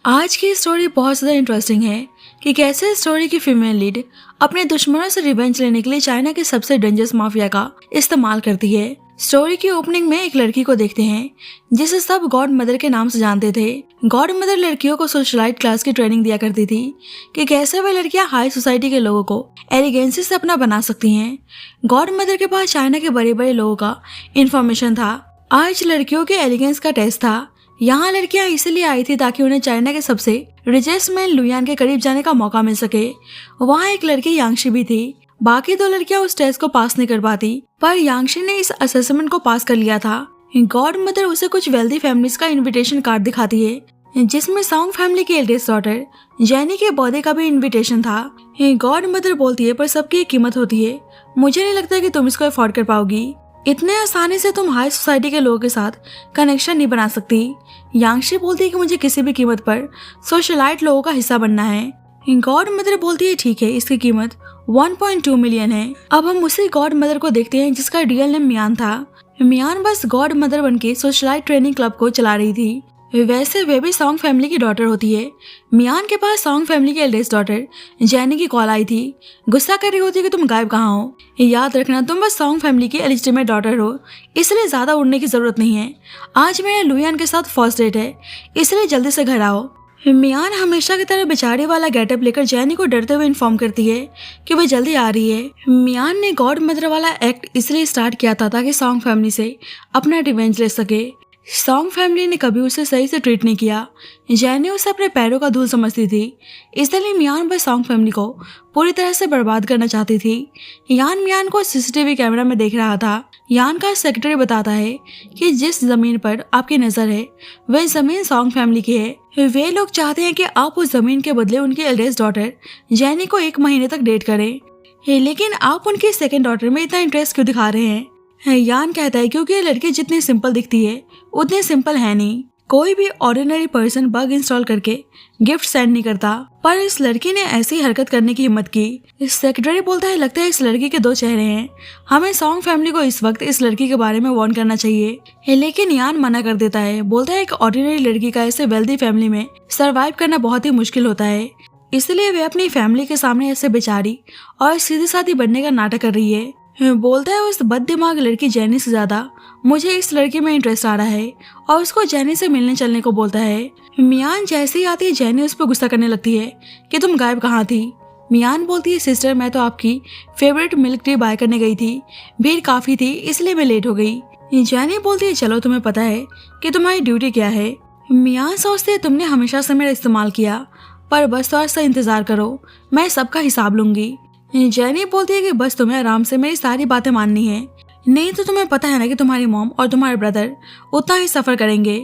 आज की स्टोरी बहुत ज़्यादा इंटरेस्टिंग है कि कैसे स्टोरी की फीमेल लीड अपने दुश्मनों से रिवेंज लेने के लिए चाइना के सबसे डेंजरस माफिया का इस्तेमाल करती है। स्टोरी की ओपनिंग में एक लड़की को देखते हैं जिसे सब गॉड मदर के नाम से जानते थे। गॉड मदर लड़कियों को सोशलाइट क्लास की ट्रेनिंग दिया करती थी कि कैसे वे लड़कियां हाई सोसाइटी के लोगों को एलिगेंसी से अपना बना सकती हैं। गॉड मदर के पास चाइना के बड़े बड़े लोगों का इंफॉर्मेशन था। आज लड़कियों के एलिगेंस का टेस्ट था। यहाँ लड़कियां इसलिए आई थी ताकि उन्हें चाइना के सबसे रिचेस्ट मैन लुयान के करीब जाने का मौका मिल सके। वहाँ एक लड़की यांगशी भी थी। बाकी दो लड़कियां उस टेस्ट को पास नहीं कर पाती, पर यांगशी ने इस असेसमेंट को पास कर लिया था। गॉड मदर उसे कुछ वेल्दी फैमिलीज का इनविटेशन कार्ड दिखाती है जिसमें सॉन्ग फैमिली की एल्डेस्ट डॉटर जेनी के बर्थडे का भी इनविटेशन था। गॉड मदर बोलती है पर सबकी एक कीमत होती है, मुझे नहीं लगता कि तुम इसको अफोर्ड कर पाओगी। इतने आसानी से तुम हाई सोसाइटी के लोगों के साथ कनेक्शन नहीं बना सकती। यांगशी बोलती है कि मुझे किसी भी कीमत पर सोशलाइट लोगों का हिस्सा बनना है। गॉड मदर बोलती है ठीक है, इसकी कीमत 1.2 मिलियन है। अब हम उसी गॉड मदर को देखते हैं जिसका रियल नेम मियान था। मियान बस गॉड मदर बनके सोशलाइट ट्रेनिंग क्लब को चला रही थी। वैसे वे भी सॉन्ग फैमिली की डॉटर होती है। मियान के पास सॉन्ग फैमिली की एल्डेस्ट डॉटर जेनी की कॉल आई थी। गुस्सा कर रही होती है कि तुम गायब कहाँ हो। याद रखना तुम बस सॉन्ग फैमिली की एलिजिटिमेट डॉटर हो, इसलिए ज्यादा उड़ने की जरूरत नहीं है। आज मेरा लुयान के साथ फर्स्ट डेट है, इसलिए जल्दी से घर आओ। मियान हमेशा की तरह बेचारे वाला गेटअप लेकर जेनी को डरते हुए इन्फॉर्म करती है कि वह जल्दी आ रही है। मियान ने गॉड मदर वाला एक्ट इसलिए स्टार्ट किया था ताकि सॉन्ग फैमिली से अपना रिवेंज ले सके। सॉन्ग फैमिली ने कभी उसे सही से ट्रीट नहीं किया। जेनी उसे अपने पैरों का धूल समझती थी, इसलिए मियान बस सॉन्ग फैमिली को पूरी तरह से बर्बाद करना चाहती थी। यान मियान को सीसीटीवी कैमरा में देख रहा था। यान का सेक्रेटरी बताता है कि जिस जमीन पर आपकी नजर है वह जमीन सॉन्ग फैमिली की है। वे लोग चाहते हैं कि आप उस जमीन के बदले उनकी एल्डेस्ट डॉटर जेनी को 1 महीने तक डेट करें, लेकिन आप उनकी सेकेंड डॉटर में इतना इंटरेस्ट क्यों दिखा रहे हैं। यान कहता है क्योंकि ये लड़की जितनी सिंपल दिखती है उतनी सिंपल है नहीं। कोई भी ऑर्डिनरी पर्सन बग इंस्टॉल करके गिफ्ट सेंड नहीं करता, पर इस लड़की ने ऐसी हरकत करने की हिम्मत की। इस सेक्रेटरी बोलता है लगता है इस लड़की के 2 चेहरे हैं, हमें सॉन्ग फैमिली को इस वक्त इस लड़की के बारे में वार्न करना चाहिए। लेकिन यान मना कर देता है, बोलता है एक ऑर्डिनरी लड़की का ऐसे वेल्दी फैमिली में सर्वाइव करना बहुत ही मुश्किल होता है, इसलिए वे अपनी फैमिली के सामने ऐसे बेचारी और सीधी साधी बनने का नाटक कर रही है। बोलता है उस बददिमाग लड़की जेनी से ज्यादा मुझे इस लड़की में इंटरेस्ट आ रहा है और उसको जेनी से मिलने चलने को बोलता है। मियान जैसे ही आती है जेनी उस पर गुस्सा करने लगती है कि तुम गायब कहाँ थी। मियान बोलती है सिस्टर मैं तो आपकी फेवरेट मिल्क टी बाय करने गई थी, भीड़ काफी थी इसलिए मैं लेट हो गई। जेनी बोलती है चलो तुम्हें पता है कि तुम्हारी ड्यूटी क्या है। मियान सोचते है तुमने हमेशा से मेरा इस्तेमाल किया, पर बस थोड़ा सा इंतजार करो, मैं सबका हिसाब लूंगी। जेनी बोलती है कि बस तुम्हें आराम से मेरी सारी बातें माननी है, नहीं तो तुम्हें पता है ना कि तुम्हारी मॉम और तुम्हारे ब्रदर उतना ही सफर करेंगे।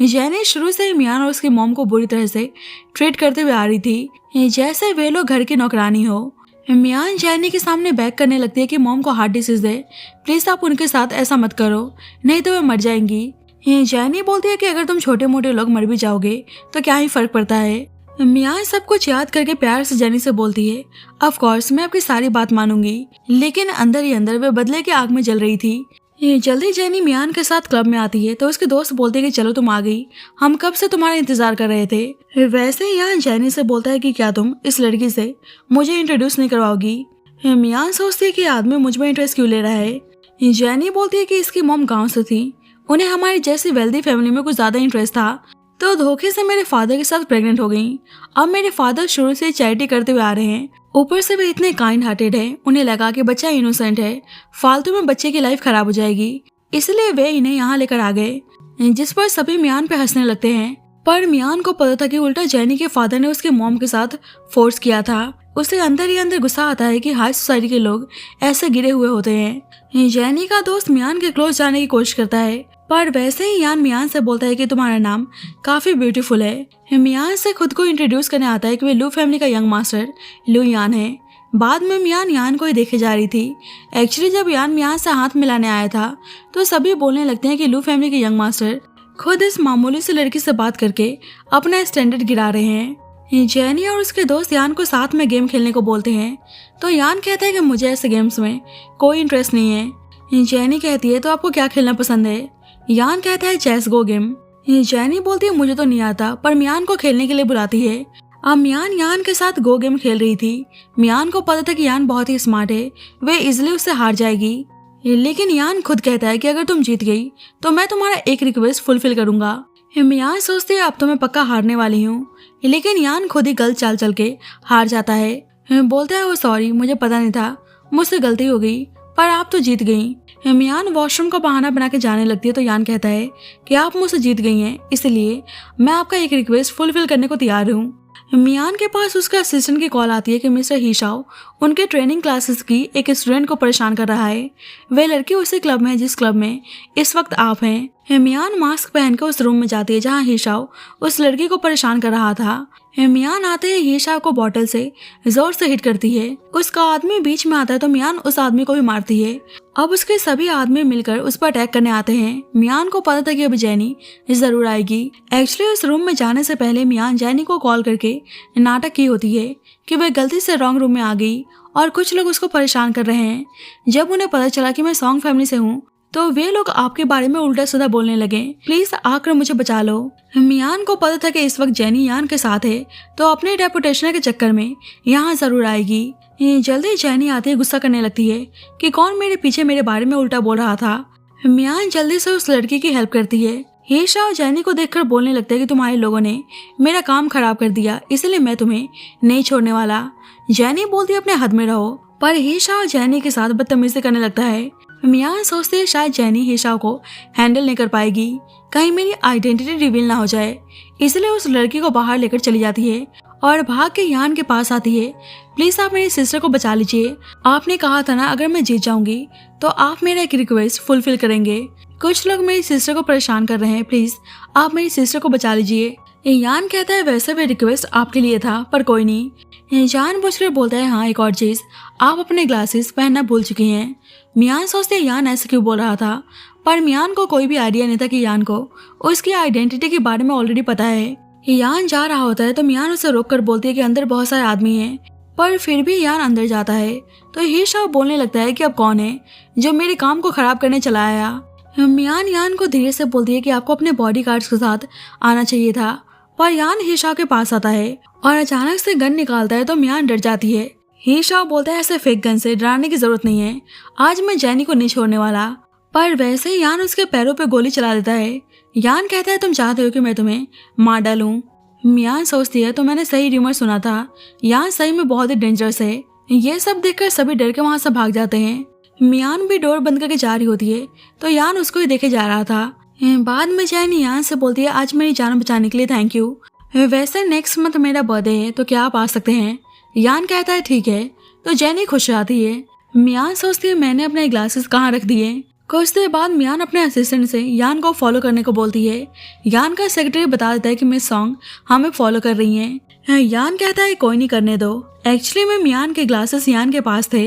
जेनी शुरू से ही मियान और उसकी मॉम को बुरी तरह से ट्रीट करते हुए आ रही थी, जैसे वे लोग घर की नौकरानी हो। मियान जेनी के सामने बैक करने लगती है कि मॉम को हार्ट डिसीज है, प्लीज आप उनके साथ ऐसा मत करो नहीं तो वे मर जाएंगी। जेनी बोलती है कि अगर तुम छोटे मोटे लोग मर भी जाओगे तो क्या ही फर्क पड़ता है। मियान सब कुछ याद करके प्यार से जेनी से बोलती है ऑफ कोर्स मैं आपकी सारी बात मानूंगी, लेकिन अंदर ही अंदर वे बदले की आग में जल रही थी। जल्दी जेनी मियान के साथ क्लब में आती है तो उसके दोस्त बोलते हैं कि चलो तुम आ गई, हम कब से तुम्हारा इंतजार कर रहे थे। वैसे ही यहाँ जेनी से बोलता है कि क्या तुम इस लड़की से मुझे इंट्रोड्यूस नहीं करवाओगी। मियान सोचती है कि आदमी मुझ में इंटरेस्ट क्यों ले रहा है। जेनी बोलती है कि इसकी मॉम गाँव से थी, उन्हें हमारी जैसी वेल्दी फैमिली में कुछ ज्यादा इंटरेस्ट था तो धोखे से मेरे फादर के साथ प्रेग्नेंट हो गई। अब मेरे फादर शुरू से चैरिटी करते हुए आ रहे हैं, ऊपर से वे इतने काइंड हार्टेड है, उन्हें लगा कि बच्चा इनोसेंट है, फालतू में बच्चे की लाइफ खराब हो जाएगी, इसलिए वे इन्हें यहाँ लेकर आ गए। जिस पर सभी मियान पे हंसने लगते हैं, पर मियान को पता था कि उल्टा जेनी के फादर ने उसके मॉम के साथ फोर्स किया था। उसे अंदर ही अंदर गुस्सा आता है कि हाई सोसाइटी के लोग ऐसे गिरे हुए होते हैं। जेनी का दोस्त मियान के क्लोज जाने की कोशिश करता है, पर वैसे ही यान मियान से बोलता है कि तुम्हारा नाम काफी ब्यूटीफुल है। मियान से खुद को इंट्रोड्यूस करने आता है कि वे लू फैमिली का यंग मास्टर लू यान है। बाद में मियान यान को ही देखे जा रही थी। एक्चुअली जब यान मियान से हाथ मिलाने आया था तो सभी बोलने लगते हैं कि लू फैमिली के यंग मास्टर खुद इस मामूली से लड़की से बात करके अपना स्टैंडर्ड गिरा रहे हैं। जेनी और उसके दोस्त यान को साथ में गेम खेलने को बोलते हैं तो यान कहता है कि मुझे ऐसे गेम्स में कोई इंटरेस्ट नहीं है। जेनी कहती है तो आपको क्या खेलना पसंद है। यान कहता है चेस गो गेम। ये जैनी बोलती है मुझे तो नहीं आता, पर मियान को खेलने के लिए बुलाती है। अब मियान यान के साथ गो गेम खेल रही थी। मियान को पता था कि यान बहुत ही स्मार्ट है, वे इजिली उससे हार जाएगी, लेकिन यान खुद कहता है कि अगर तुम जीत गई तो मैं तुम्हारा एक रिक्वेस्ट फुलफिल करूंगा। मियान सोचती है अब तो मैं पक्का हारने वाली हूँ, लेकिन यान खुद ही गलत चाल चल के हार जाता है। बोलता है वो सॉरी, मुझे पता नहीं था, मुझसे गलती हो गई, पर आप तो जीत गई। मियान वॉशरूम का बहाना बना के जाने लगती है तो यान कहता है कि आप मुझसे जीत गई हैं, इसलिए मैं आपका एक रिक्वेस्ट फुलफिल करने को तैयार हूँ। मियान के पास उसका असिस्टेंट की कॉल आती है कि मिस्टर हीशाओ उनके ट्रेनिंग क्लासेस की एक स्टूडेंट को परेशान कर रहा है। वह लड़की उसी क्लब में है जिस क्लब में इस वक्त आप हैं। मियान मास्क पहनकर उस रूम में जाती है जहां हीशाओ उस लड़की को परेशान कर रहा था। मियान आते ही हीशाओ को बॉटल से जोर से हिट करती है। उसका आदमी बीच में आता है तो मियान उस आदमी को भी मारती है। अब उसके सभी आदमी मिलकर उस पर अटैक करने आते हैं। मियान को पता था कि अब जैनी जरूर आएगी। एक्चुअली उस रूम में जाने से पहले मियान जैनी को कॉल करके नाटक की होती है कि वह गलती से रॉन्ग रूम में आ गई और कुछ लोग उसको परेशान कर रहे हैं। जब उन्हें पता चला कि मैं सॉन्ग फैमिली से हूँ तो वे लोग आपके बारे में उल्टा सीधा बोलने लगे, प्लीज आकर मुझे बचा लो। मियान को पता था कि इस वक्त जैनी यान के साथ है तो अपने रेपुटेशन के चक्कर में यहाँ जरूर आएगी। जल्दी जैनी आती है, गुस्सा करने लगती है कि कौन मेरे पीछे मेरे बारे में उल्टा बोल रहा था। मियान जल्दी से उस लड़की की हेल्प करती है। हीशा और जैनी को देखकर बोलने लगता है कि तुम्हारे लोगों ने मेरा काम खराब कर दिया, इसलिए मैं तुम्हें नहीं छोड़ने वाला। जैनी बोलती है अपने हद में रहो, पर हीशा और जैनी के साथ बदतमीजी करने लगता है। मियान सोचते हैं शायद जैनी हीशा को हैंडल नहीं कर पाएगी, कहीं मेरी आइडेंटिटी रिवील ना हो जाए, इसलिए उस लड़की को बाहर लेकर चली जाती है और भाग के यान के पास आती है। प्लीज आप मेरी सिस्टर को बचा लीजिए, आपने कहा था ना अगर मैं जीत जाऊंगी तो आप मेरा एक रिक्वेस्ट फुलफिल करेंगे। कुछ लोग मेरी सिस्टर को परेशान कर रहे हैं, प्लीज आप मेरी सिस्टर को बचा लीजिए। यान कहता है वैसे भी रिक्वेस्ट आपके लिए था, पर कोई नहीं। जानबूझकर बोलता है हाँ एक और चीज, आप अपने ग्लासेस पहनना भूल चुकी हैं। मियान सोचते हैं यान ऐसे क्यों बोल रहा था, पर मियान को कोई भी आइडिया नहीं था कि यान को उसकी आइडेंटिटी के बारे में ऑलरेडी पता है। यान जा रहा होता है तो मियान उसे रोककर बोलती है कि अंदर बहुत सारे आदमी हैं, पर फिर भी यान अंदर जाता है तो हीशा बोलने लगता है कि अब कौन है जो मेरे काम को खराब करने चला आया। मियान यान को धीरे से बोलती है कि आपको अपने बॉडीगार्ड्स के साथ आना चाहिए था, पर यान हीशा के पास आता है और अचानक से गन निकालता है तो मियान डर जाती है। हीशा बोलता है ऐसे फेक गन से डराने की जरूरत नहीं है, आज मैं जैनी को नहीं छोड़ने वाला, पर वैसे ही यान उसके पैरों पे गोली चला देता है। यान कहता है तुम चाहते हो कि मैं तुम्हें मार डालूं। मियान सोचती है तो मैंने सही र्यूमर सुना था, यान सही में बहुत ही डेंजरस है। ये सब देखकर सभी डर के वहां से भाग जाते हैं। मियान भी डोर बंद करके जा रही होती है तो यान उसको ही देखे जा रहा था। बाद में जैनी यान से बोलती है आज मेरी जान बचाने के लिए थैंक यू, वैसे नेक्स्ट मंथ मेरा बर्थडे है तो क्या आप आ सकते हैं। यान कहता है ठीक है, तो जैनी खुश आती है। मियान सोचती है मैंने अपने ग्लासेस कहाँ रख दिए। कुछ देर बाद मियान अपने असिस्टेंट से यान को फॉलो करने को बोलती है। यान का सेक्रेटरी बता देता है कि मिस सॉन्ग हमें फॉलो कर रही हैं। यान कहता है कोई नहीं, करने दो। एक्चुअली में मियान के ग्लासेस यान के पास थे।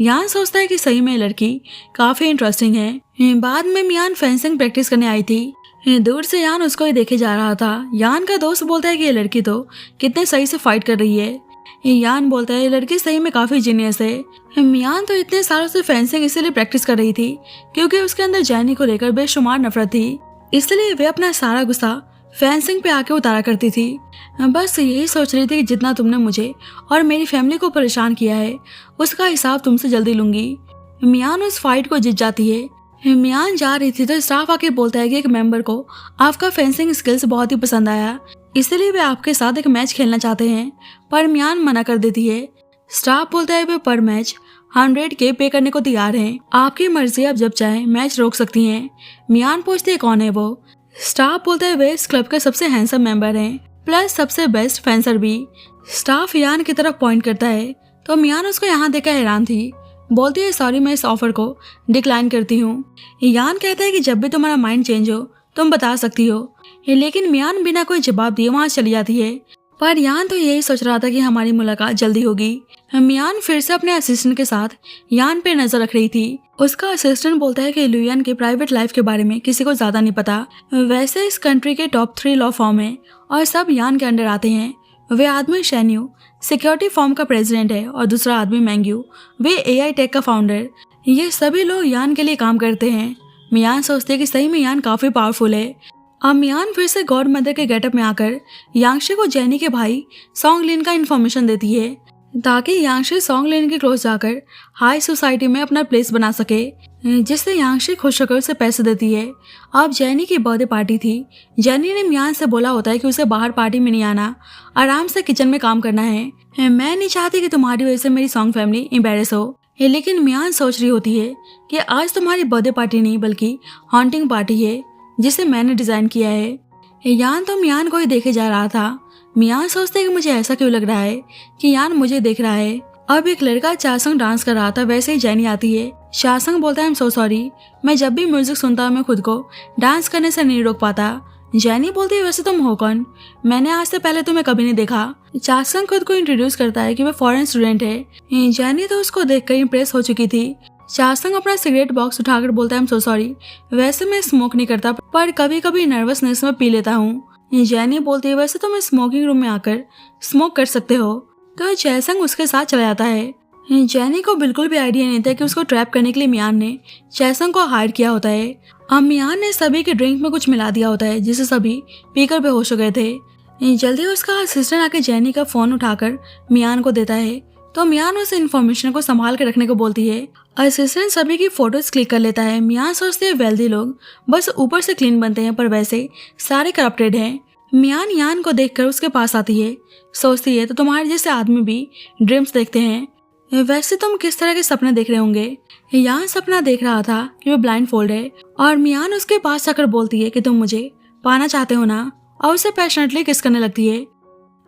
यान सोचता है कि सही में लड़की काफी इंटरेस्टिंग है। बाद में मियान फेंसिंग प्रैक्टिस करने आई थी, दूर से यान उसको ही देखे जा रहा था। यान का दोस्त बोलता है कि ये लड़की तो कितने सही से फाइट कर रही है। यान बोलता है लड़की सही में काफी जीनियस है। मियान तो इतने सालों से फेंसिंग इसीलिए प्रैक्टिस कर रही थी क्योंकि उसके अंदर जैनी को लेकर बेशुमार नफरत थी, इसलिए वे अपना सारा गुस्सा फेंसिंग पे आके उतारा करती थी। बस यही सोच रही थी कि जितना तुमने मुझे और मेरी फैमिली को परेशान किया है उसका हिसाब तुमसे जल्दी लूंगी। मियान उस फाइट को जीत जाती है। मियान जा रही थी तो स्टाफ आके बोलता है कि एक मेंबर को आपका फेंसिंग स्किल्स बहुत ही पसंद आया, इसलिए वे आपके साथ एक मैच खेलना चाहते हैं, पर मियान मना कर देती है। स्टाफ बोलता है वे पर मैच 100K पे करने को तैयार हैं, आपकी मर्जी, आप जब चाहें मैच रोक सकती हैं। मियान पूछती है कौन है वो। स्टाफ बोलता है वे इस क्लब के सबसे हैंडसम मेंबर हैं, प्लस सबसे बेस्ट फेंसर भी। स्टाफ यान की तरफ पॉइंट करता है तो मियान उसको यहाँ देखकर हैरान थी, बोलती है सॉरी मैं इस ऑफर को डिक्लाइन करती हूँ। यान कहता है कि जब भी तुम्हारा माइंड चेंज हो तुम बता सकती हो, लेकिन मियान बिना कोई जवाब दिए वहां चली जाती है। पर यान तो यही सोच रहा था कि हमारी मुलाकात जल्दी होगी। मियान फिर से अपने असिस्टेंट के साथ यान पे नजर रख रही थी। उसका असिस्टेंट बोलता है कि लुयान के प्राइवेट लाइफ के बारे में किसी को ज्यादा नहीं पता, वैसे इस कंट्री के टॉप 3 लॉ फॉर्म है और सब यान के अंडर आते हैं। वे आदमी शेन्यू सिक्योरिटी फॉर्म का प्रेसिडेंट है और दूसरा आदमी मैंग्यू वे AI टेक का फाउंडर। ये सभी लोग यान के लिए काम करते हैं। मियान सोचते है कि सही में यान काफी पावरफुल है। अब मियान फिर से गॉड मदर के गेटअप में आकर यांगशी को जेनी के भाई सॉन्गलिन का इन्फॉर्मेशन देती है ताकि यांगशी सॉन्गलिन के क्लोज जाकर हाई सोसाइटी में अपना प्लेस बना सके, जिससे यांगशी खुश होकर उसे पैसे देती है। अब जेनी की बर्थडे पार्टी थी। जेनी ने मियान से बोला होता है कि उसे बाहर पार्टी में नहीं आना, आराम से किचन में काम करना है। मैं नहीं चाहती कि तुम्हारी वजह से मेरी सॉन्ग फैमिली एम्बेरस हो। लेकिन मियान सोच रही होती है कि आज तुम्हारी बर्थडे पार्टी नहीं बल्कि हॉन्टिंग पार्टी है जिसे मैंने डिजाइन किया है। यान तो मियान को ही देखे जा रहा था। मियान सोचते कि मुझे ऐसा क्यों लग रहा है कि यान मुझे देख रहा है। अब एक लड़का चासंग डांस कर रहा था, वैसे ही जेनी आती है। चासंग बोलता है, आई एम सो सॉरी, मैं जब भी म्यूजिक सुनता हूँ मैं खुद को डांस करने से नहीं रोक पाता। जेनी बोलती है, वैसे तुम हो कौन? मैंने आज से पहले तुम्हें कभी नहीं देखा। चासंग खुद को इंट्रोड्यूस करता है कि वह फॉरेन स्टूडेंट है। जेनी तो उसको देखकर इंप्रेस हो चुकी थी। चासंग अपना सिगरेट बॉक्स उठाकर बोलता है, आई एम सो सॉरी, वैसे मैं स्मोक नहीं करता पर कभी कभी नर्वसनेस में पी लेता हूँ। जेनी बोलती है, वैसे तुम स्मोकिंग रूम में आकर स्मोक कर सकते हो। तो चासंग उसके साथ चला जाता है। जेनी को बिल्कुल भी आइडिया नहीं था कि उसको ट्रैप करने के लिए मियान ने चासंग को हायर किया होता है। अब मियान ने सभी के ड्रिंक में कुछ मिला दिया होता है जिससे सभी पीकर बेहोश हो गए थे। जल्दी उसका असिस्टेंट आके जेनी का फोन उठाकर मियान को देता है तो मियान उस इन्फॉर्मेशन को संभाल के रखने को बोलती है। असिस्टेंट सभी की फोटोज क्लिक कर लेता है। मियान सोचते हैं वेल्दी लोग बस ऊपर से क्लीन बनते हैं पर वैसे सारे करप्टेड हैं। मियान यान को देखकर उसके पास आती है। सोचती है, तो तुम्हारे जैसे आदमी भी ड्रीम्स देखते हैं, वैसे तुम किस तरह के सपने देख रहे होंगे? यान सपना देख रहा था कि वो ब्लाइंड फोल्ड है और मियान उसके पास आकर बोलती है कि तुम मुझे पाना चाहते हो ना, और उसे पैशनेटली किस करने लगती है।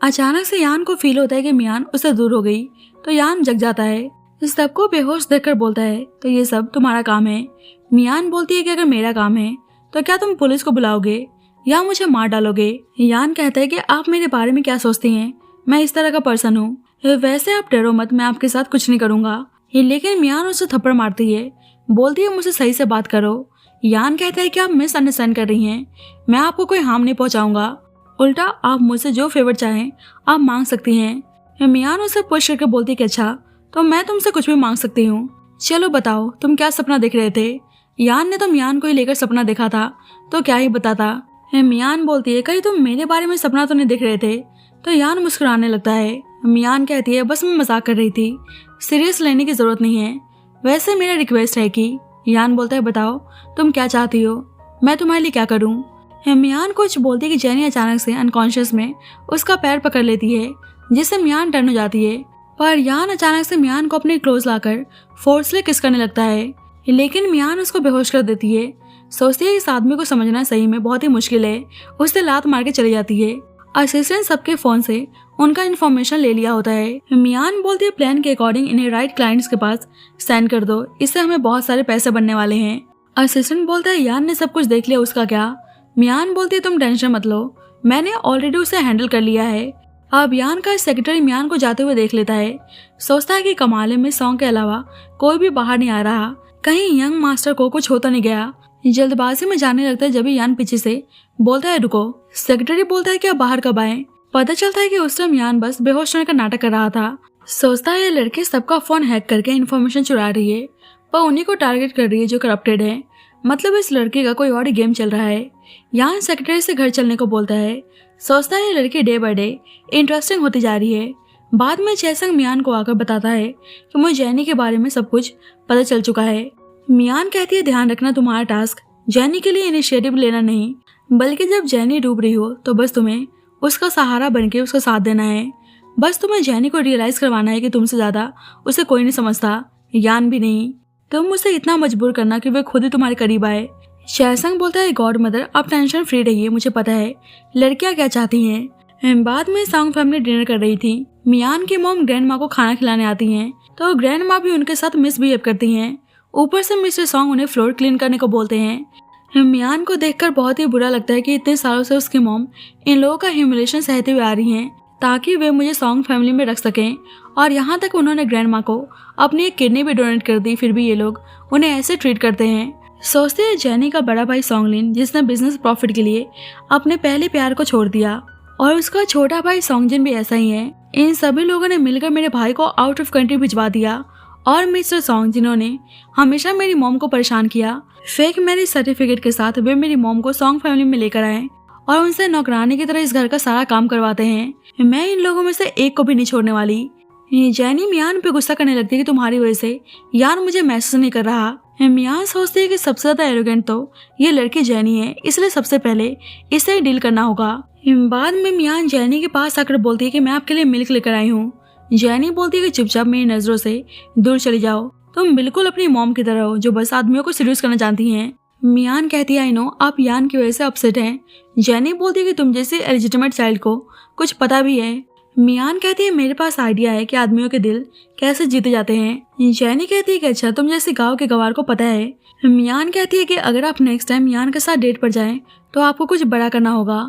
अचानक से यान को फील होता है कि मियान उससे दूर हो गई तो यान जग जाता है। सबको बेहोश देखकर बोलता है, तो ये सब तुम्हारा काम है? मियान बोलती है कि अगर मेरा काम है तो क्या तुम पुलिस को बुलाओगे या मुझे मार डालोगे? यान कहता है कि आप मेरे बारे में क्या सोचती हैं, मैं इस तरह का पर्सन हूँ। वैसे आप डरो मत, मैं आपके साथ कुछ नहीं करूँगा। लेकिन मियान उसे थप्पड़ मारती है, बोलती है मुझे सही से बात करो। यान कहता है कि आप मिसअंडरस्टैंड कर रही हैं, मैं आपको कोई हार्म नहीं पहुँचाऊंगा, उल्टा आप मुझसे जो फेवर चाहें आप मांग सकती हैं। मियान उसे पुश करके बोलती है कि अच्छा तो मैं तुमसे कुछ भी मांग सकती हूँ, चलो बताओ तुम क्या सपना देख रहे थे? यान ने तो मियान को ही लेकर सपना देखा था तो क्या ही बताता। मियान बोलती है, कहीं तुम मेरे बारे में सपना तो नहीं देख रहे थे? तो यान मुस्कुराने लगता है। मियान कहती है, बस मैं मजाक कर रही थी, सीरियस लेने की जरूरत नहीं है। वैसे मेरा रिक्वेस्ट है कि। यान बोलता है, बताओ तुम क्या चाहती हो, मैं तुम्हारे लिए क्या करूँ? मियान कुछ बोलती है कि जेनी अचानक से अनकॉन्शियस में उसका पैर पकड़ लेती है जिससे मियान टर्न हो जाती है। पर यान अचानक से मियान को अपने क्लोज लाकर फोर्सली किस करने लगता है, लेकिन मियान उसको बेहोश कर देती है। सोचती है इस आदमी को समझना सही में बहुत ही मुश्किल है, उससे लात मार के चली जाती है। असिस्टेंट सबके फोन से उनका इन्फॉर्मेशन ले लिया होता है। मियान बोलती है, प्लान के अकॉर्डिंग इन्हें राइट क्लाइंट्स के पास सेंड कर दो, इससे हमें बहुत सारे पैसे बनने वाले हैं। असिस्टेंट बोलता है, यान ने सब कुछ देख लिया, उसका क्या? मियान बोलती है, तुम टेंशन मत लो, मैंने ऑलरेडी उसे हैंडल कर लिया है। अब यान का सेक्रेटरी मियान को जाते हुए देख लेता है। सोचता है कि कमाले में सॉन्ग के अलावा कोई भी बाहर नहीं आ रहा, कहीं यंग मास्टर को कुछ होता नहीं गया। जल्दबाजी में जाने लगता है, जब यान पीछे से बोलता है रुको। सेक्रेटरी बोलता है कि अब बाहर कब आए? पता चलता है कि उस टाइम यान बस बेहोश होने का नाटक कर रहा था। सोचता है ये लड़की सबका फोन हैक करके इन्फॉर्मेशन चुरा रही है पर उन्हीं को टारगेट कर रही है जो करप्टेड है, मतलब इस लड़की का कोई और ही गेम चल रहा है। यान सेक्रेटरी से घर चलने को बोलता है। सोचता है ये लड़की डे बाय डे इंटरेस्टिंग होती जा रही है। बाद में चासंग मियान को आकर बताता है कि मुझे जेनी के बारे में सब कुछ पता चल चुका है। मियान कहती है, ध्यान रखना तुम्हारा टास्क जेनी के लिए इनिशिएटिव लेना नहीं, बल्कि जब जेनी डूब रही हो तो बस तुम्हें उसका सहारा बनके उसका साथ देना है। बस तुम्हें जेनी को रियलाइज करवाना है कि तुमसे ज्यादा उसे कोई नहीं समझता, यान भी नहीं। तुम उसे इतना मजबूर करना कि वे खुद ही तुम्हारे करीब आए। चासंग बोलता है, गॉड मदर आप टेंशन फ्री रहिए, मुझे पता है लड़कियां क्या चाहती हैं। बाद में सॉन्ग फैमिली डिनर कर रही थी। मियान की मॉम ग्रैंड माँ को खाना खिलाने आती हैं तो ग्रैंड माँ भी उनके साथ मिसबिहेव करती हैं। ऊपर से मिस्टर सॉन्ग उन्हें फ्लोर क्लीन करने को बोलते हैं। मियान को देखकर बहुत ही बुरा लगता है कि इतने सालों से उसकी मॉम इन लोगों का ह्यूमिलेशन सहते हुए आ रही हैं ताकि वे मुझे सॉन्ग फैमिली में रख सकें, और यहाँ तक उन्होंने ग्रैंड माँ को अपनी एक किडनी भी डोनेट कर दी, फिर भी ये लोग उन्हें ऐसे ट्रीट करते हैं। सोचते हैं जेनी का बड़ा भाई सॉन्गलिन, जिसने बिजनेस प्रॉफिट के लिए अपने पहले प्यार को छोड़ दिया, और उसका छोटा भाई सॉन्गजिन भी ऐसा ही है। इन सभी लोगों ने मिलकर मेरे भाई को आउट ऑफ कंट्री भिजवा दिया और मिस्टर सॉन्ग जिन्होंने हमेशा मेरी मॉम को परेशान किया, फेक मैरिज सर्टिफिकेट के साथ वे मेरी मॉम को सॉन्ग फैमिली में लेकर आए और उनसे नौकरानी की तरह इस घर का सारा काम करवाते हैं। मैं इन लोगों में से एक को भी नहीं छोड़ने वाली। जैनी मियान पे गुस्सा करने लगती है कि तुम्हारी वजह से यान मुझे मैसेज नहीं कर रहा। मियान सोचती है कि सबसे ज्यादा एरोगेंट तो ये लड़की जैनी है, इसलिए सबसे पहले इससे ही डील करना होगा। बाद में मियान जैनी के पास आकर बोलती है कि मैं आपके लिए मिल्क लेकर आई हूँ। जैनी बोलती है कि चुपचाप मेरी नजरों से दूर चली जाओ, तुम बिल्कुल अपनी मॉम की तरह हो जो बस आदमियों को सीड्यूस करना जानती हैं। मियान कहती है आई नो आप यान की वजह से अपसेट हैं। जैनी बोलती है कि तुम जैसे इलेजिटिमेट चाइल्ड को कुछ पता भी है। मियान कहती है मेरे पास आइडिया है कि आदमियों के दिल कैसे जीते जाते हैं। जैनी कहती है कि अच्छा तुम जैसे गांव के गवार को पता है। मियान कहती है कि अगर आप नेक्स्ट टाइम यान के साथ डेट पर जाएं तो आपको कुछ बड़ा करना होगा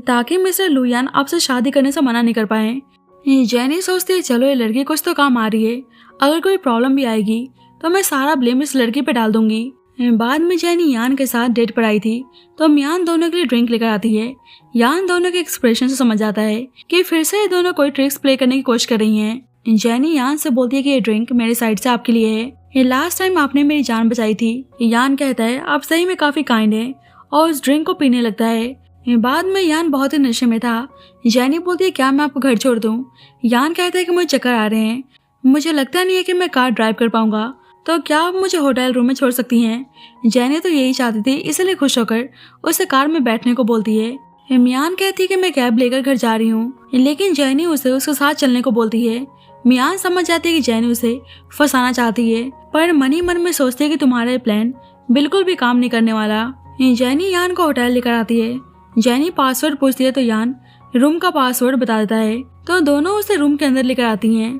ताकि मिस्टर लुयान आपसे शादी करने से मना नहीं कर पाए। जैनी सोचती है चलो ये लड़की कुछ तो काम आ रही है, अगर कोई प्रॉब्लम भी आएगी तो मैं सारा ब्लेम इस लड़की पे डाल दूंगी। बाद में जैनी यान के साथ डेट पर आई थी तो मियान दोनों के लिए ड्रिंक लेकर आती है। यान दोनों के एक्सप्रेशन से समझ जाता है कि फिर से ये दोनों कोई ट्रिक्स प्ले करने की कोशिश कर रही हैं। जैनी यान से बोलती है कि ये ड्रिंक मेरे साइड से आपके लिए है, ये लास्ट टाइम आपने मेरी जान बचाई थी। यान कहता है आप सही में काफी काइंड है और उस ड्रिंक को पीने लगता है। बाद में यान बहुत ही नशे में था। जैनी बोलती है क्या मैं आपको घर छोड़ दूं? यान कहता है कि मुझे चक्कर आ रहे हैं, मुझे लगता नहीं है कि मैं कार ड्राइव कर पाऊंगा, तो क्या आप मुझे होटल रूम में छोड़ सकती हैं? जैनी तो यही चाहती थी, इसलिए खुश होकर उसे कार में बैठने को बोलती है। मियान कहती है कि मैं कैब लेकर घर जा रही हूँ, लेकिन जैनी उसे उसके साथ चलने को बोलती है। मियान समझ जाती है कि जैनी उसे फंसाना चाहती है, पर मनी मन में सोचती है कि तुम्हारा प्लान बिल्कुल भी काम नहीं करने वाला। जैनी यान को होटल लेकर आती है। जैनी पासवर्ड पूछती है तो यान रूम का पासवर्ड बता देता है, तो दोनों उसे रूम के अंदर लेकर आती हैं।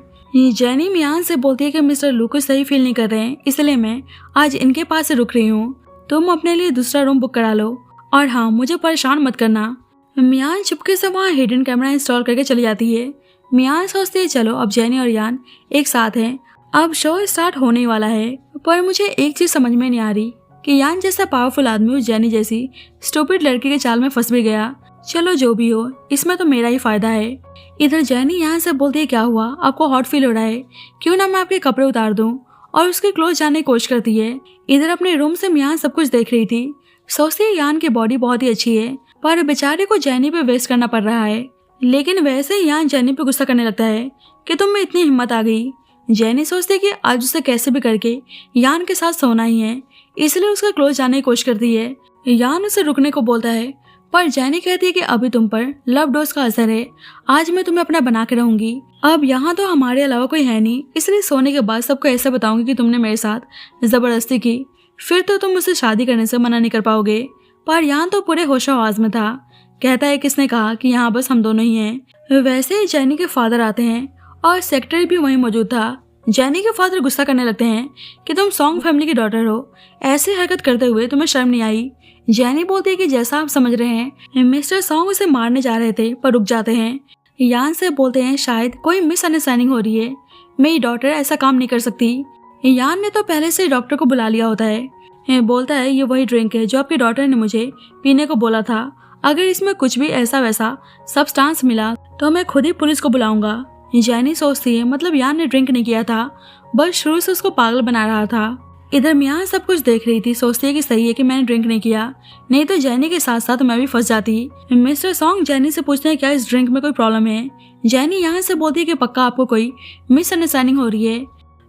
जैनी मियान से बोलती है कि मिस्टर लू कुछ सही फील नहीं कर रहे हैं, इसलिए मैं आज इनके पास से रुक रही हूँ, तुम अपने लिए दूसरा रूम बुक करा लो और हाँ मुझे परेशान मत करना। मियान चुपके से वहाँ हिडन कैमरा इंस्टॉल करके चली जाती है। मियान सोचती है चलो अब जैनी और यान एक साथ हैं, अब शो स्टार्ट होने वाला है। पर मुझे एक चीज समझ में नहीं आ रही कि यान जैसा पावरफुल आदमी उस जैनी जैसी स्टूपिड लड़की के चाल में फंस भी गया। चलो जो भी हो, इसमें तो मेरा ही फायदा है। इधर जैनी यहाँ से बोलती है क्या हुआ, आपको हॉट फील हो रहा है, क्यों ना मैं आपके कपड़े उतार दूं, और उसके क्लोज जानने की कोशिश करती है। इधर अपने रूम से मियान सब कुछ देख रही थी। सोचती है यान की बॉडी बहुत ही अच्छी है, पर बेचारे को जैनी पे वेस्ट करना पड़ रहा है। लेकिन वैसे ही यान जैनी पे गुस्सा करने लगता है कि तुम में इतनी हिम्मत आ गई। जैनी सोचती है कि आज उसे कैसे भी करके यान के साथ सोना ही है, इसलिए उसका क्लोज जानने की कोशिश करती है। यान उसे रुकने को बोलता है, पर जैनी कहती है कि अभी तुम पर लव डोज का असर है, आज मैं तुम्हें अपना बना के रहूंगी। अब यहाँ तो हमारे अलावा कोई है नहीं, इसलिए सोने के बाद सबको ऐसा बताऊंगी कि तुमने मेरे साथ जबरदस्ती की, फिर तो तुम मुझसे शादी करने से मना नहीं कर पाओगे। पर यहाँ तो पूरे होशो आवाज में था। कहता है किसने कहा कि यहाँ बस हम दोनों ही हैं। वैसे ही जैनी के फादर आते हैं और सेक्रेटरी भी वहीं मौजूद था। जैनी के फादर गुस्सा करने लगते हैं कि तुम सॉन्ग फैमिली की डॉटर हो, ऐसी हरकत करते हुए तुम्हें शर्म नहीं आई। जैनी बोलती है कि जैसा आप समझ रहे हैं मिस्टर सॉन्ग उसे मारने जा रहे थे, पर रुक जाते हैं। यान से बोलते हैं शायद कोई मिसअंडरस्टैंडिंग हो रही है, मेरी डॉटर ऐसा काम नहीं कर सकती। यान ने तो पहले से डॉक्टर को बुला लिया होता है। बोलता है ये वही ड्रिंक है जो आपकी डॉटर ने मुझे पीने को बोला था, अगर इसमें कुछ भी ऐसा वैसा सब्सटेंस मिला तो मैं खुद ही पुलिस को बुलाऊंगा। जैनी सोचती है मतलब यान ने ड्रिंक नहीं किया था, बस शुरू से उसको पागल बना रहा था। इधर मियान सब कुछ देख रही थी, सोचती है कि सही है कि मैंने ड्रिंक नहीं किया, नहीं तो जैनी के साथ साथ मैं भी फंस जाती। मिस्टर सॉन्ग जैनी से पूछते हैं क्या इस ड्रिंक में कोई प्रॉब्लम है। जैनी यहाँ से बोलती है कि पक्का आपको कोई मिसअंडरस्टैंडिंग हो रही है।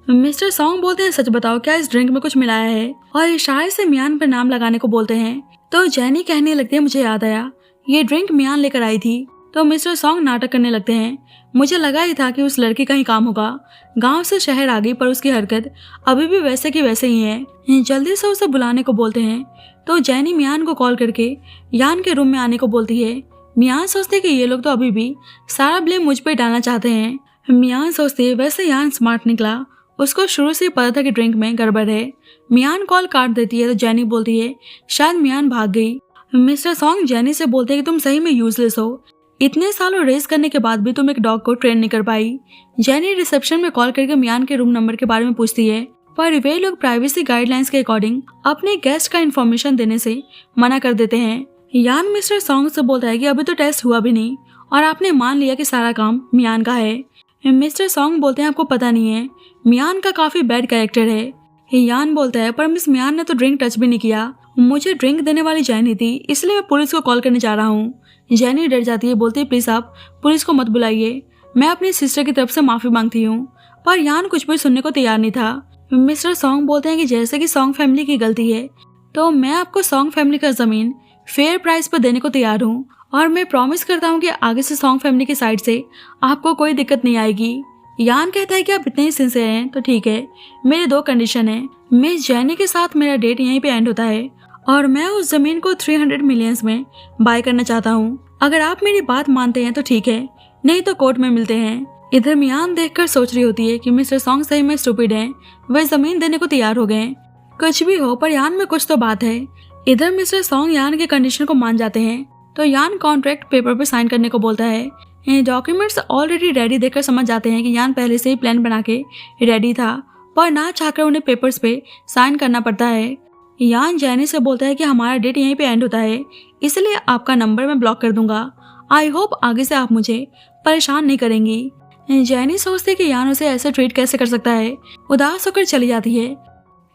मिस्टर सॉन्ग बोलते हैं सच बताओ क्या इस ड्रिंक में कुछ मिलाया है, और इशारे से मियान पर नाम लगाने को बोलते हैं। तो जैनी कहने लगती है मुझे याद आया, ये ड्रिंक मियान लेकर आई थी। तो मिस्टर सॉन्ग नाटक करने लगते हैं, मुझे लगा ही था कि उस लड़की का ही काम होगा, गांव से शहर आ गई पर उसकी हरकत अभी भी वैसे की वैसे ही है। जल्दी से उसे बुलाने को बोलते हैं। तो जैनी मियान को कॉल करके यान के रूम में आने को बोलती है। मियान सोचते कि ये लोग तो अभी भी सारा ब्लेम मुझ पर डालना चाहते हैं। मियान सोचते है वैसे यान स्मार्ट निकला, उसको शुरू से पता था कि ड्रिंक में गड़बड़ है। मियान कॉल काट देती है तो जैनी बोलती है शायद मियान भाग गई। मिस्टर सॉन्ग जैनी से बोलते हैं कि तुम सही में यूजलेस हो, इतने सालों रेस करने के बाद भी तुम एक डॉग को ट्रेन नहीं कर पाई। जैनी रिसेप्शन में कॉल करके मियान के रूम नंबर के बारे में पूछती है, पर वे लोग प्राइवेसी गाइडलाइंस के अकॉर्डिंग अपने गेस्ट का इन्फॉर्मेशन देने से मना कर देते हैं। यान मिस्टर सॉन्ग से बोलता है कि अभी तो टेस्ट हुआ भी नहीं और आपने मान लिया कि सारा काम मियान का है। मिस्टर सॉन्ग बोलते हैं आपको पता नहीं है, मियान का काफी बैड कैरेक्टर है। यान बोलता है पर मिस मियान ने तो ड्रिंक टच भी नहीं किया, मुझे ड्रिंक देने वाली जैनी थी, इसलिए मैं पुलिस को कॉल करने जा रहा हूँ। जैनी डर जाती है, बोलती है प्लीज आप पुलिस को मत बुलाइए, मैं अपनी सिस्टर की तरफ से माफी मांगती हूँ। पर यान कुछ भी सुनने को तैयार नहीं था। मिस्टर सॉन्ग बोलते हैं कि जैसे कि सॉन्ग फैमिली की गलती है तो मैं आपको सॉन्ग फैमिली का जमीन फेयर प्राइस पर देने को तैयार हूँ, और मैं प्रॉमिस करता हूँ कि आगे से सॉन्ग फैमिली की साइड से आपको कोई दिक्कत नहीं आएगी। यान कहता है कि आप इतने ही सिंसियर हैं तो ठीक है, मेरे 2 कंडीशन है। मिस जैनी के साथ मेरा डेट यहीं पे एंड होता है और मैं उस जमीन को 300 मिलियंस में बाय करना चाहता हूँ। अगर आप मेरी बात मानते हैं तो ठीक है, नहीं तो कोर्ट में मिलते हैं। इधर मियान देखकर सोच रही होती है कि मिस्टर सॉन्ग सही में स्टूपिड हैं, वह जमीन देने को तैयार हो गए। कुछ भी हो पर यान में कुछ तो बात है। इधर मिस्टर सॉन्ग यान के कंडीशन को मान जाते हैं तो यान कॉन्ट्रैक्ट पेपर पे साइन करने को बोलता है। डॉक्यूमेंट्स ऑलरेडी रेडी देखकर समझ जाते हैं कि यान पहले से ही प्लान बना के रेडी था, पर ना चाहकर उन्हें पेपर्स पे साइन करना पड़ता है। यान जैनी से बोलता है कि हमारा डेट यहीं पे एंड होता है, इसलिए आपका नंबर मैं ब्लॉक कर दूंगा। आई होप आगे से आप मुझे परेशान नहीं करेंगी। जैनी सोचती है कि यान उसे ऐसे ट्रीट कैसे कर सकता है, उदास होकर चली जाती है।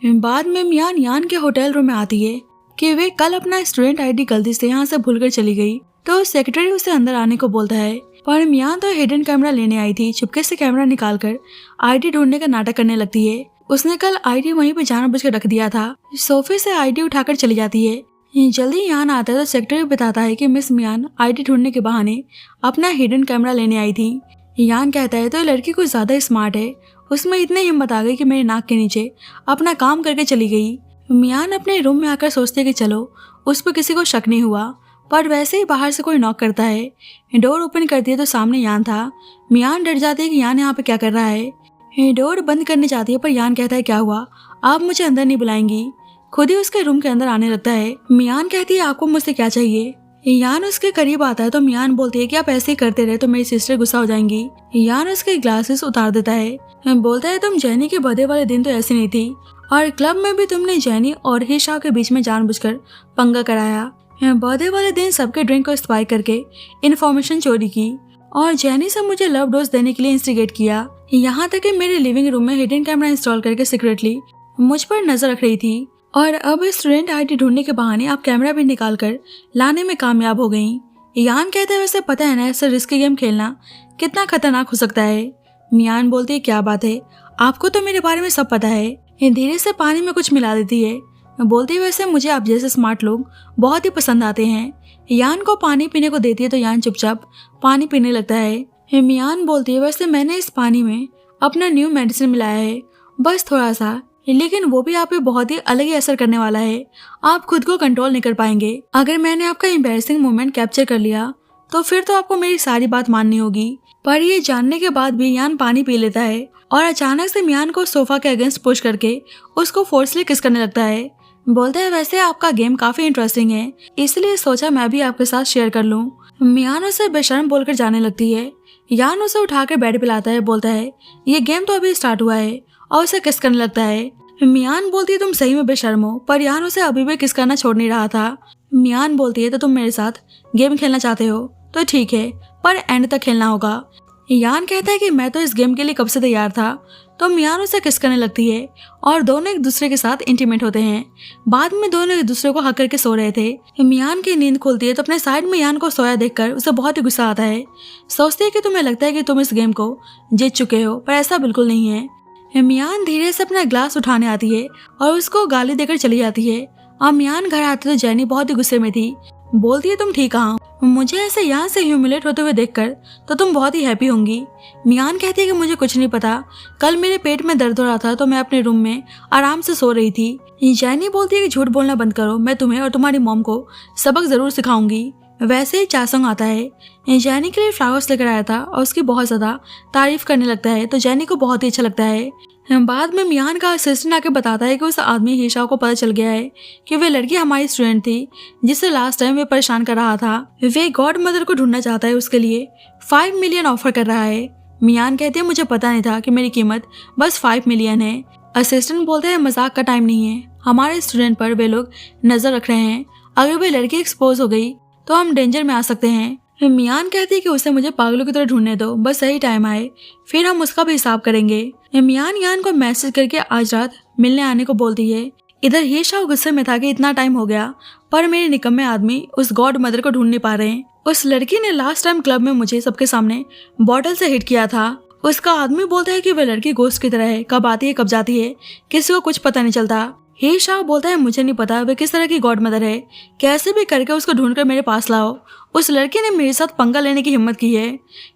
बाद में मियान यान के होटल रूम में आती है कि वे कल अपना स्टूडेंट आईडी गलती से यहाँ से भूलकर चली गई, तो सेक्रेटरी उसे अंदर आने को बोलता है। पर मियान तो हिडन कैमरा लेने आई थी, चुपके से कैमरा निकालकर आईडी ढूंढने का नाटक करने लगती है। उसने कल आईडी वहीं पे जानबूझकर रख दिया था। सोफे से आईडी उठाकर चली जाती है। जल्दी यान आता है तो सेक्रेटरी बताता है कि मिस मियान आईडी ढूंढने के बहाने अपना हिडन कैमरा लेने आई थी। यान कहता है तो लड़की कुछ ज्यादा स्मार्ट है, उसमें इतनी हिम्मत आ गई कि मेरे नाक के नीचे अपना काम करके चली गई। मियान अपने रूम में आकर सोचते कि चलो उस पर किसी को शक नहीं हुआ, पर वैसे ही बाहर से कोई नॉक करता है। डोर ओपन करती है तो सामने यान था। मियान डर जाती है कि यान यहाँ पे क्या कर रहा है। डोर बंद करने जाती है पर यान कहता है क्या हुआ, आप मुझे अंदर नहीं बुलाएंगी। खुद ही उसके रूम के अंदर आने लगता है। मियान कहती है आपको मुझसे क्या चाहिए। यान उसके करीब आता है तो मियान बोलती है कि आप ऐसे ही करते रहे तो मेरी सिस्टर गुस्सा हो जाएंगी। यान उसके ग्लासेस उतार देता है। बोलता है तुम जैनी के बर्थडे वाले दिन तो ऐसी नहीं थी, और क्लब में भी तुमने जैनी और हिशा के बीच में जानबूझकर पंगा कराया। बर्थडे वाले दिन सबके ड्रिंक को स्पाई करके इन्फॉर्मेशन चोरी की और जैनी से मुझे लव डोज देने के लिए इंस्टिगेट किया। यहाँ तक कि मेरे लिविंग रूम में हिडन कैमरा इंस्टॉल करके सीक्रेटली मुझ पर नजर रख रही थी, और अब स्टूडेंट आईडी ढूंढने के बहाने आप कैमरा भी निकाल कर लाने में कामयाब हो गई। यान कहता है वैसे पता है ना ऐसा रिस्की गेम खेलना कितना खतरनाक हो सकता है। मियान बोलती है क्या बात है, आपको तो मेरे बारे में सब पता है। धीरे से पानी में कुछ मिला देती है। बोलती है वैसे मुझे आप जैसे स्मार्ट लोग बहुत ही पसंद आते हैं। यान को पानी पीने को देती है तो यान चुपचाप पानी पीने लगता है। मियान बोलती है वैसे मैंने इस पानी में अपना न्यू मेडिसिन मिलाया है, बस थोड़ा सा, लेकिन वो भी आप पे बहुत ही अलग ही असर करने वाला है, आप खुद को कंट्रोल नहीं कर पाएंगे। अगर मैंने आपका एम्बैरेसिंग मोमेंट कैप्चर कर लिया तो फिर तो आपको मेरी सारी बात माननी होगी। पर ये जानने के बाद भी यान पानी पी लेता है और अचानक से मियान को सोफा के अगेंस्ट पुश करके उसको फोर्सली किस करने लगता है। बोलते हैं वैसे आपका गेम काफी इंटरेस्टिंग है, इसलिए सोचा मैं भी आपके साथ शेयर कर लूं। मियान उसे बेशर्म बोलकर जाने लगती है। यान उसे उठाकर बेड पे लाता है, बोलता है ये गेम तो अभी स्टार्ट हुआ है, और उसे किस करने लगता है। मियान बोलती है तुम सही में बेशर्म हो, पर यान उसे अभी भी किस करना छोड़ नहीं रहा था। मियान बोलती है तो तुम मेरे साथ गेम खेलना चाहते हो तो ठीक है, पर एंड तक खेलना होगा। यान कहता है कि मैं तो इस गेम के लिए कब से तैयार था। तो मियान उसे किस करने लगती है और दोनों एक दूसरे के साथ इंटीमेट होते हैं। बाद में दोनों एक दूसरे को हक करके सो रहे थे। मियान की नींद खुलती है तो अपने साइड में यान को सोया देखकर उसे बहुत ही गुस्सा आता है। सोचती है कि तुम्हें लगता है कि तुम इस गेम को जीत चुके हो, पर ऐसा बिल्कुल नहीं है। मियान धीरे से अपना ग्लास उठाने आती है और उसको गाली देकर चली जाती है। अब मियान घर आते तो जैनी बहुत ही गुस्से में थी। बोलती है तुम ठीक कहाँ, मुझे ऐसे यहाँ से ह्यूमिलेट होते हुए देखकर तो तुम बहुत ही हैप्पी होंगी। मियान कहती है कि मुझे कुछ नहीं पता, कल मेरे पेट में दर्द हो रहा था तो मैं अपने रूम में आराम से सो रही थी। जैनी बोलती है कि झूठ बोलना बंद करो, मैं तुम्हें और तुम्हारी मॉम को सबक जरूर सिखाऊंगी। वैसे ही चासंग आता है, जैनी के लिए फ्लावर्स लेकर आया था और उसकी बहुत ज्यादा तारीफ करने लगता है तो जैनी को बहुत ही अच्छा लगता है। बाद में मियान का असिस्टेंट आके बताता है कि उस आदमी हिशा को पता चल गया है कि वे लड़की हमारी स्टूडेंट थी जिसे लास्ट टाइम वे परेशान कर रहा था। वे गॉड मदर को ढूंढना चाहता है, उसके लिए 5 मिलियन ऑफर कर रहा है। मियान कहती है मुझे पता नहीं था कि मेरी कीमत बस 5 मिलियन है। असिस्टेंट बोलते हैं मजाक का टाइम नहीं है, हमारे स्टूडेंट पर वे लोग नजर रख रहे हैं, अगर वे लड़की एक्सपोज हो गई तो हम डेंजर में आ सकते हैं। मियान कहती है कि उसे मुझे पागलों की तरह ढूंढने दो, बस सही टाइम आए फिर हम उसका भी हिसाब करेंगे। मियान यान को मैसेज करके आज रात मिलने आने को बोलती है। इधर ये शाह गुस्से में था कि इतना टाइम हो गया पर मेरे निकम्मे आदमी उस गॉड मदर को ढूंढ नहीं पा रहे हैं। उस लड़की ने लास्ट टाइम क्लब में मुझे सबके सामने बॉटल से हिट किया था। उसका आदमी बोलता है कि वह लड़की गोश्त की तरह है, कब आती है कब जाती है, किसी को कुछ पता नहीं चलता। हे शाह बोलता है मुझे नहीं पता वह किस तरह की गॉड मदर है, कैसे भी करके उसको ढूंढकर मेरे पास लाओ। उस लड़की ने मेरे साथ पंगा लेने की हिम्मत की है।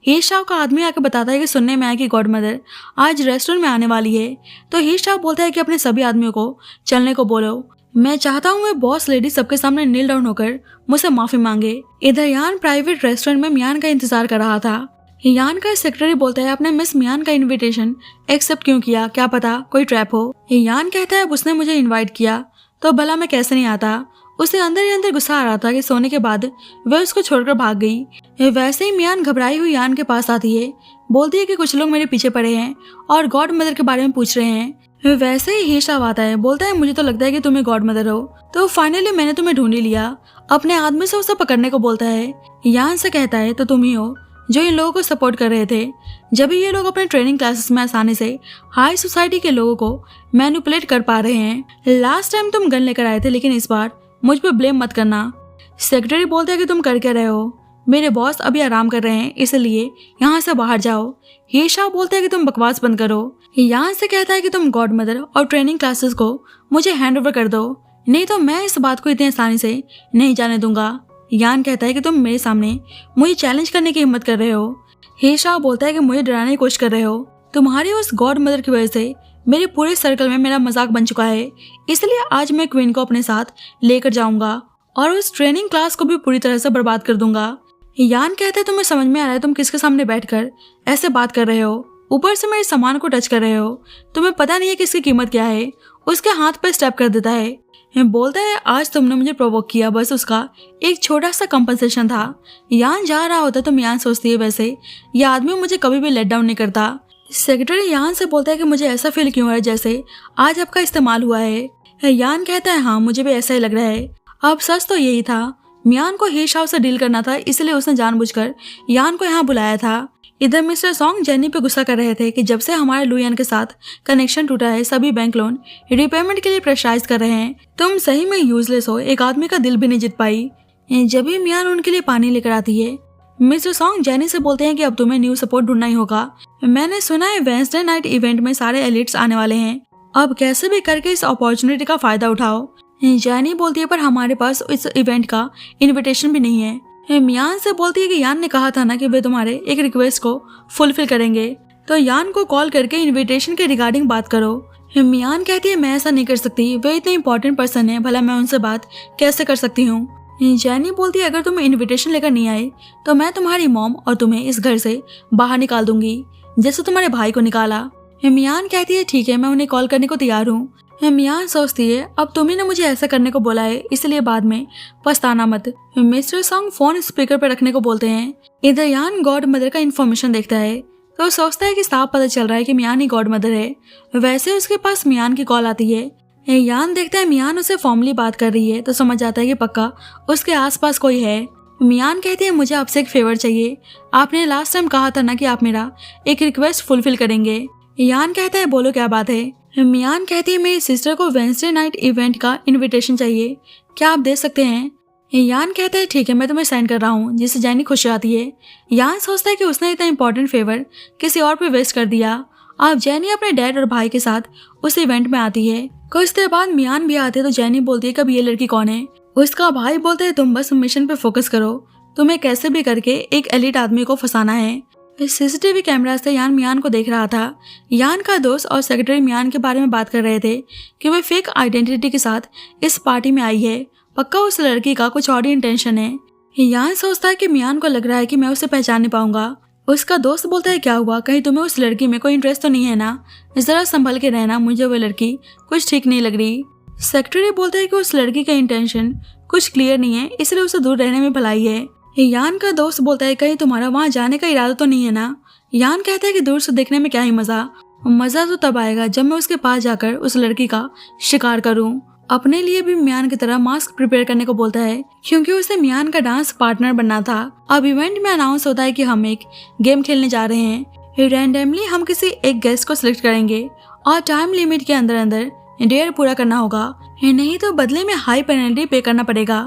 हे शाह का आदमी आकर बताता है कि सुनने में आया कि गॉड मदर आज रेस्टोरेंट में आने वाली है। तो हे शाह बोलता है कि अपने सभी आदमियों को चलने को बोलो। मैं चाहता हूँ मैं बॉस लेडी सबके सामने नील डाउन होकर मुझसे माफी मांगे। इधर यान प्राइवेट रेस्टोरेंट में मियान का इंतजार कर रहा था। यान का सेक्रेटरी बोलता है आपने मिस मियान का इनविटेशन एक्सेप्ट क्यों किया, क्या पता कोई ट्रैप हो। यान कहता है अब उसने मुझे इनवाइट किया तो भला मैं कैसे नहीं आता। उसे अंदर ही अंदर गुस्सा आ रहा था कि सोने के बाद वह उसको छोड़कर भाग गई। वैसे ही मियान घबराई हुई यान के पास आती है, बोलती है कि कुछ लोग मेरे पीछे पड़े हैं और गॉड मदर के बारे में पूछ रहे हैं। वैसे ही हिशाब आता है, बोलता है मुझे तो लगता है कि तुम्हें गॉड मदर हो, तो फाइनली मैंने तुम्हें ढूंढ ही लिया। अपने आदमी से उसे पकड़ने को बोलता है। यान से कहता है तो तुम ही हो जो इन लोगों को सपोर्ट कर रहे थे जब भी ये लोग अपने ट्रेनिंग क्लासेस में आसानी से हाई सोसाइटी के लोगों को मैनिपुलेट कर पा रहे हैं। लास्ट टाइम तुम गन लेकर आए थे लेकिन इस बार मुझ पर ब्लेम मत करना। सेक्रेटरी बोलते हैं कि तुम कर क्या रहे हो, मेरे बॉस अभी आराम कर रहे हैं इसलिए यहाँ से बाहर जाओ। ये शाह बोलते हैं कि तुम बकवास बंद करो। यहाँ से कहता है कि तुम गॉड मदर और ट्रेनिंग क्लासेस को मुझे हैंड ओवर कर दो, नहीं तो मैं इस बात को इतनी आसानी से नहीं जाने दूंगा। यान कहता है कि तुम मेरे सामने मुझे चैलेंज करने की हिम्मत कर रहे हो। हे शाह बोलता है कि मुझे डराने की कोशिश कर रहे हो, तुम्हारी उस गॉड मदर की वजह से मेरे पूरे सर्कल में मेरा मजाक बन चुका है, इसलिए आज मैं क्वीन को अपने साथ लेकर जाऊंगा और उस ट्रेनिंग क्लास को भी पूरी तरह से बर्बाद कर दूंगा। यान कहता है तुम्हें समझ में आ रहा है तुम किसके सामने बैठकर ऐसे बात कर रहे हो, ऊपर से मेरे सामान को टच कर रहे हो, तुम्हें पता नहीं है कि इसकी कीमत क्या है। उसके हाथ पर स्टेप कर देता है। बोलता है आज तुमने मुझे प्रोवोक किया, बस उसका एक छोटा सा कंपनसेशन था। यान जा रहा होता तो मियान सोचती है वैसे यह आदमी मुझे कभी भी लेट डाउन नहीं करता। सेक्रेटरी यान से बोलता है कि मुझे ऐसा फील क्यों हो रहा है जैसे आज आपका इस्तेमाल हुआ है। यान कहता है हाँ मुझे भी ऐसा ही लग रहा है। अब सच तो यही था, मियान को ही शाह से डील करना था इसलिए उसने जानबूझकर यान को यहाँ बुलाया था। इधर मिस्टर सॉन्ग जेनी पे गुस्सा कर रहे थे कि जब से हमारे लुयान के साथ कनेक्शन टूटा है सभी बैंक लोन रिपेमेंट के लिए प्रेशराइज कर रहे हैं। तुम सही में यूजलेस हो, एक आदमी का दिल भी नहीं जीत पाई। जब भी मियान उनके लिए पानी लेकर आती है मिस्टर सॉन्ग जेनी से बोलते हैं कि अब तुम्हें न्यू सपोर्ट ढूंढना ही होगा। मैंने सुना है वेडनेसडे नाइट इवेंट में सारे एलिट्स आने वाले हैं, अब कैसे भी करके इस अपॉर्चुनिटी का फायदा उठाओ। जेनी बोलती है पर हमारे पास इस इवेंट का इन्विटेशन भी नहीं है। मियान से बोलती है कि यान ने कहा था ना कि वे तुम्हारे एक रिक्वेस्ट को फुलफिल करेंगे, तो यान को कॉल करके इनविटेशन के रिगार्डिंग बात करो। मियान कहती है मैं ऐसा नहीं कर सकती, वे इतने इंपॉर्टेंट पर्सन है, भला मैं उनसे बात कैसे कर सकती हूँ। जेनी बोलती है अगर तुम इनविटेशन लेकर नहीं आए तो मैं तुम्हारी मॉम और तुम्हें इस घर से बाहर निकाल दूंगी जैसे तुम्हारे भाई को निकाला। मियान कहती है ठीक है मैं उन्हें कॉल करने को तैयार हूँ। मियान सोचती है अब तुम्ही ने मुझे ऐसा करने को बोला है इसलिए बाद में पछताना मत। मिस्टर सॉन्ग फोन स्पीकर पर रखने को बोलते हैं। इधर यान गॉड मदर का इन्फॉर्मेशन देखता है तो सोचता है कि साफ पता चल रहा है कि मियान ही गॉड मदर है। वैसे उसके पास मियान की कॉल आती है। यान देखता है मियान उसे फॉर्मली बात कर रही है तो समझ जाता है कि पक्का उसके आसपास कोई है। मियान कहती है मुझे आपसे एक फेवर चाहिए, आपने लास्ट टाइम कहा था ना कि आप मेरा एक रिक्वेस्ट फुलफिल करेंगे। यान कहता है बोलो क्या बात है। मियान कहती है मेरी सिस्टर को वेडनेसडे नाइट इवेंट का इनविटेशन चाहिए, क्या आप दे सकते हैं। यान कहता है ठीक है मैं तुम्हें सेंड कर रहा हूँ, जिससे जेनी खुश आती है। यान सोचता है कि उसने इतना इंपॉर्टेंट फेवर किसी और पे वेस्ट कर दिया। अब जेनी अपने डैड और भाई के साथ उस इवेंट में आती है। कुछ देर बाद मियान भी आते तो जेनी बोलती है कब ये लड़की कौन है। उसका भाई बोलते है तुम बस मिशन पे फोकस करो, तुम्हें कैसे भी करके एक एलिट आदमी को फंसाना है। सीसीटीवी कैमरा से यान मियान को देख रहा था। यान का दोस्त और सेक्रेटरी मियान के बारे में बात कर रहे थे कि वह फेक आइडेंटिटी के साथ इस पार्टी में आई है, पक्का उस लड़की का कुछ और ही इंटेंशन है। यान सोचता है कि मियान को लग रहा है कि मैं उसे पहचान नहीं पाऊंगा। उसका दोस्त बोलता है क्या हुआ, कहीं तुम्हें उस लड़की में कोई इंटरेस्ट तो नहीं है ना, जरा संभल के रहना, मुझे वो लड़की कुछ ठीक नहीं लग रही। सेक्रेटरी बोलता है कि उस लड़की का इंटेंशन कुछ क्लियर नहीं है इसलिए उसे दूर रहने में भलाई है। यान का दोस्त बोलता है कहीं तुम्हारा वहाँ जाने का इरादा तो नहीं है ना। यान कहता है कि दूर से देखने में क्या ही मजा तो तब आएगा जब मैं उसके पास जाकर उस लड़की का शिकार करूं। अपने लिए भी मियान की तरह मास्क प्रिपेयर करने को बोलता है क्योंकि उसे मियान का डांस पार्टनर बनना था। अब इवेंट में अनाउंस होता है कि हम एक गेम खेलने जा रहे हैं। रैंडमली हम किसी एक गेस्ट को सिलेक्ट करेंगे और टाइम लिमिट के अंदर अंदर डेयर पूरा करना होगा, नहीं तो बदले में हाई पेनल्टी पे करना पड़ेगा।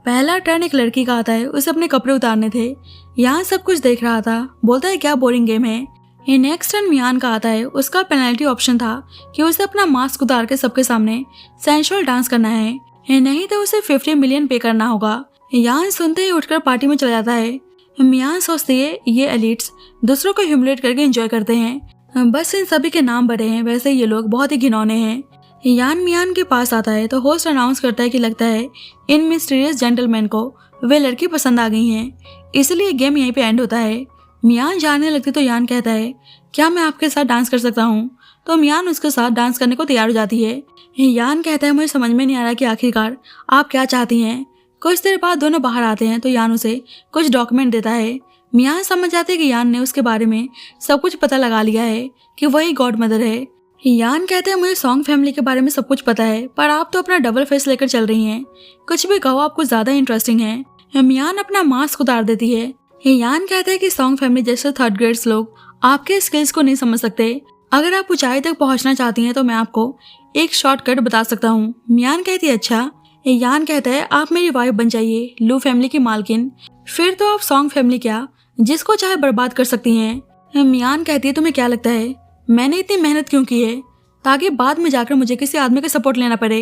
पहला टर्न एक लड़की का आता है, उसे अपने कपड़े उतारने थे। यहाँ सब कुछ देख रहा था, बोलता है क्या बोरिंग गेम है। नेक्स्ट टर्न मियान का आता है, उसका पेनल्टी ऑप्शन था कि उसे अपना मास्क उतार के सबके सामने सेंसुअल डांस करना है, नहीं तो उसे 50 मिलियन पे करना होगा। यान सुनते ही उठकर पार्टी में चला जाता है। मियान सोचती है ये एलिट्स दूसरों को ह्यूमिलेट करके एंजॉय करते हैं, बस इन सभी के नाम बड़े हैं, वैसे ये लोग बहुत ही घिनौने हैं। यान मियान के पास आता है तो होस्ट अनाउंस करता है कि लगता है इन मिस्टीरियस जेंटलमैन को वे लड़की पसंद आ गई हैं, इसलिए गेम यहीं पे एंड होता है। मियान जानने लगती तो यान कहता है क्या मैं आपके साथ डांस कर सकता हूँ, तो मियान उसके साथ डांस करने को तैयार हो जाती है। यान कहता है मुझे समझ में नहीं आ रहा कि आखिरकार आप क्या चाहती हैं। कुछ देर बाद दोनों बाहर आते हैं तो यान उसे कुछ डॉक्यूमेंट देता है। मियान समझ जाते हैं कि यान ने उसके बारे में सब कुछ पता लगा लिया है कि वही गॉड मदर है। यान कहते हैं मुझे सॉन्ग फैमिली के बारे में सब कुछ पता है, पर आप तो अपना डबल फेस लेकर चल रही हैं, कुछ भी कहो आप कुछ ज्यादा इंटरेस्टिंग है। मियान अपना मास्क उतार देती है। यान कहते हैं कि सॉन्ग फैमिली जैसे थर्ड ग्रेड्स लोग आपके स्किल्स को नहीं समझ सकते, अगर आप ऊंचाई तक पहुंचना चाहती हैं तो मैं आपको एक शॉर्टकट बता सकता हूँ। मियान कहती है अच्छा। यान कहता है आप मेरी वाइफ बन जाइए, लू फैमिली की मालकिन, फिर तो आप सॉन्ग फैमिली क्या जिसको चाहे बर्बाद कर सकती हैं। मियान कहती है तुम्हें क्या लगता है मैंने इतनी मेहनत क्यों की है, ताकि बाद में जाकर मुझे किसी आदमी का सपोर्ट लेना पड़े।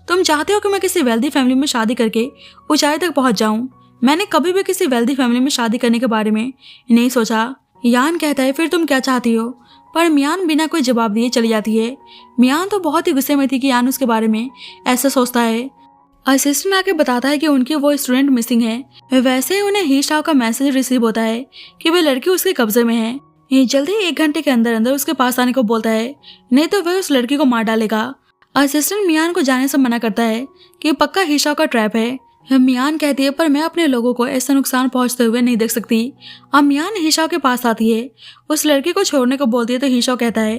तुम चाहते हो कि मैं किसी वेल्दी फैमिली में शादी करके ऊंचाई तक पहुंच जाऊं, मैंने कभी भी किसी वेल्दी फैमिली में शादी करने के बारे में नहीं सोचा। यान कहता है फिर तुम क्या चाहती हो, पर मियान बिना कोई जवाब दिए चली जाती है। मियान तो बहुत ही गुस्से में थी कि यान उसके बारे में ऐसा सोचता है। असिस्टेंट आके बताता है कि उनकी वो स्टूडेंट मिसिंग है। वैसे ही उन्हें ही शाओ का मैसेज रिसीव होता है कि वे लड़की उसके कब्जे में है। ये जल्दी 1 घंटे के अंदर अंदर उसके पास आने को बोलता है, नहीं तो वह उस लड़की को मार डालेगा। असिस्टेंट मियान को जाने से मना करता है कि पक्का ही शाओ का ट्रैप है। मियान कहती है पर मैं अपने लोगों को ऐसा नुकसान पहुंचते हुए नहीं देख सकती। अब मियान हिशाओ के पास आती है, उस लड़की को छोड़ने को बोलती है तो हिशाओ कहता है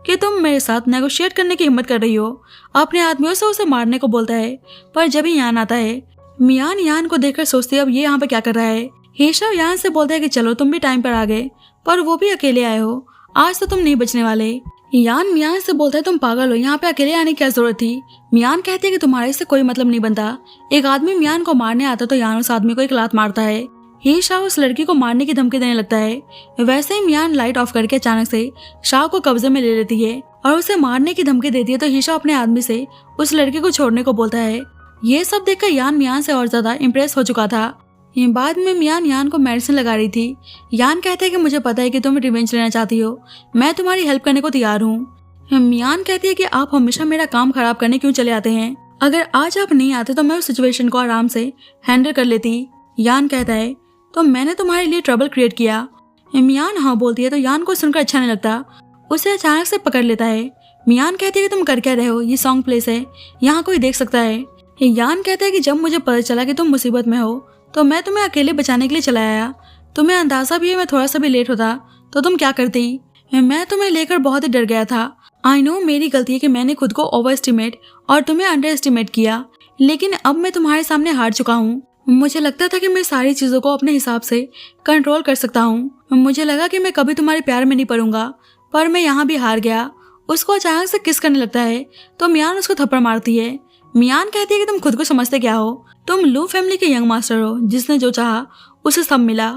कि तुम मेरे साथ नेगोशिएट करने की हिम्मत कर रही हो। अपने आदमियों से उसे मारने को बोलता है, पर जब ही यान आता है मियान यान को देखकर सोचती है अब ये यहाँ पे क्या कर रहा है। हिशाओ यान से बोलता है कि चलो तुम भी टाइम पर आ गए, पर वो भी अकेले आए हो, आज तो तुम नहीं बचने वाले। यान मियान से बोलता है तुम पागल हो, यहाँ पे अकेले आने की क्या जरूरत थी। मियान कहती है कि तुम्हारे से कोई मतलब नहीं बनता। एक आदमी मियान को मारने आता तो यान उस आदमी को एक लात मारता है। ही शाओ उस लड़की को मारने की धमकी देने लगता है। वैसे ही मियान लाइट ऑफ करके अचानक से शाओ को कब्जे में ले लेती है और उसे मारने की धमकी देती है तो ही शाओ अपने आदमी से उस लड़की को छोड़ने को बोलता है। ये सब देखकर यान मियान से और ज्यादा इम्प्रेस हो चुका था। बाद में मियान यान को मेडिसिन लगा रही थी। यान कहते हैं कि मुझे पता है कि तुम रिवेंज लेना चाहती हो, मैं तुम्हारी हेल्प करने को तैयार हूँ। मियान कहती है कि आप हमेशा मेरा काम खराब करने क्यों चले आते हैं, अगर आज आप नहीं आते तो मैं उस सिचुएशन को आराम से हैंडल कर लेती। यान कहता है तो मैंने तुम्हारे लिए ट्रबल क्रिएट किया। मियान हाँ बोलती है तो यान को सुनकर अच्छा नहीं लगता, उसे अचानक से पकड़ लेता है। मियान कहती है कि तुम कर क्या रहे हो, ये सॉन्ग प्लेस है, यहाँ कोई देख सकता है। यान कहता है कि जब मुझे पता चला कि तुम मुसीबत में हो तो मैं तुम्हें अकेले बचाने के लिए चला आया। तुम्हें अंदाजा भी है मैं थोड़ा सा भी लेट होता तो तुम क्या करती। मैं तुम्हें लेकर बहुत ही डर गया था। आई नो मेरी गलती है कि मैंने खुद को ओवर एस्टिमेट और तुम्हें अंडर एस्टिमेट किया, लेकिन अब मैं तुम्हारे सामने हार चुका हूँ। मुझे लगता था कि मैं सारी चीजों को अपने हिसाब से कंट्रोल कर सकता हूँ। मुझे लगा कि मैं कभी तुम्हारे प्यार में नहीं पड़ूंगा, पर मैं यहाँ भी हार गया। उसको अचानक से किस करने लगता है तो मियान उसको थप्पड़ मारती है। मियान कहती है कि तुम खुद को समझते क्या हो, तुम लू फैमिली के यंग मास्टर हो जिसने जो चाहा उसे सब मिला,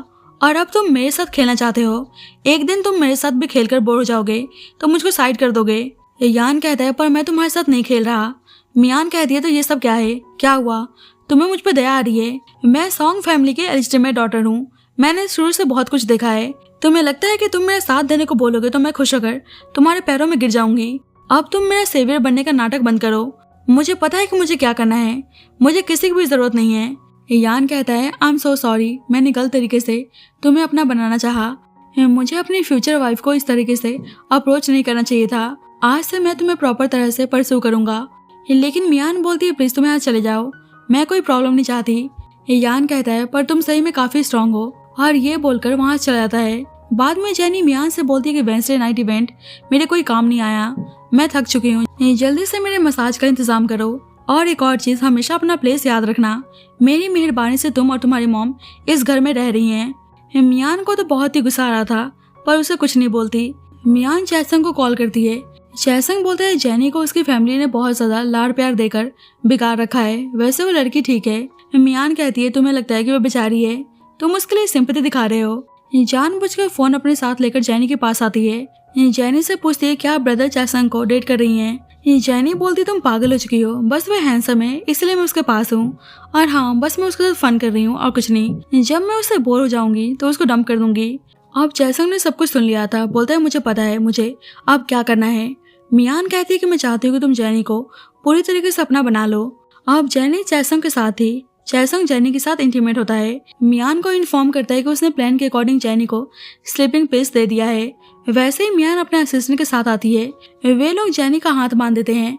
और अब तुम मेरे साथ खेलना चाहते हो। एक दिन तुम मेरे साथ भी खेलकर बोर हो जाओगे तो मुझको साइड कर दोगे। यान कहता है पर मैं तुम्हारे साथ नहीं खेल रहा। मियान कहती है तो ये सब क्या है, क्या हुआ, तुम्हें मुझ पर दया आ रही है। मैं सॉन्ग फैमिली के एलिजिटिमेट डॉटर हूँ, मैंने शुरू से बहुत कुछ देखा है। तुम्हें लगता है कि तुम मेरा साथ देने को बोलोगे तो मैं खुश होकर तुम्हारे पैरों में गिर जाऊंगी। अब तुम मेरा सेवियर बनने का नाटक बंद करो, मुझे पता है कि मुझे क्या करना है, मुझे किसी की भी जरूरत नहीं है। यान कहता है आई एम सो सॉरी, मैंने गलत तरीके से तुम्हें अपना बनाना चाहा। मुझे अपनी फ्यूचर वाइफ को इस तरीके से अप्रोच नहीं करना चाहिए था। आज से मैं तुम्हें प्रॉपर तरह से परस्यू करूंगा। लेकिन मियान बोलती है प्लीज तुम यहाँ चले जाओ, मैं कोई प्रॉब्लम नहीं चाहती। यान कहता है पर तुम सही में काफी स्ट्रांग हो, और ये बोलकर वहाँ चला जाता है। बाद में जेनी मियान से बोलती है कि वेडनेसडे नाइट इवेंट मेरे कोई काम नहीं आया, मैं थक चुकी हूँ, जल्दी से मेरे मसाज का इंतजाम करो। और एक और चीज, हमेशा अपना प्लेस याद रखना। मेरी मेहरबानी से तुम और तुम्हारी मॉम इस घर में रह रही हैं। मियान को तो बहुत ही गुस्सा आ रहा था पर उसे कुछ नहीं बोलती। मियान चैसंग को कॉल करती है। चैसंग बोलता है जेनी को उसकी फैमिली ने बहुत ज्यादा लाड़ प्यार देकर बिगाड़ रखा है, वैसे वो लड़की ठीक है। मियान कहती है तुम्हें लगता है कि वो बेचारी है, तुम उसके लिए सिंपैथी दिखा रहे हो। जानबूझकर फोन अपने साथ लेकर जेनी के पास आती है। जेनी से पूछती है क्या ब्रदर चैसंग को डेट कर रही हैं। जेनी बोलती तुम पागल हो चुकी हो, बस वह हैंडसम है इसलिए मैं उसके पास हूँ, और हाँ बस मैं उसके साथ फन कर रही हूँ और कुछ नहीं। जब मैं उससे बोर हो जाऊंगी तो उसको डंप कर दूंगी। अब चैसंग ने सब कुछ सुन लिया था। बोलता है मुझे पता है मुझे अब क्या करना है। मियान कहती है कि मैं चाहती हूँ कि तुम जेनी को पूरी तरीके से अपना बना लो। अब जेनी चैसंग के साथ थी। चैसंग जेनी के साथ इंटीमेट होता है। मियान को इन्फॉर्म करता है कि उसने प्लान के अकॉर्डिंग जेनी को स्लीपिंग पिल्स दे दिया है। वैसे ही मियान अपने असिस्टेंट के साथ आती है। वे लोग जेनी का हाथ बांध देते हैं।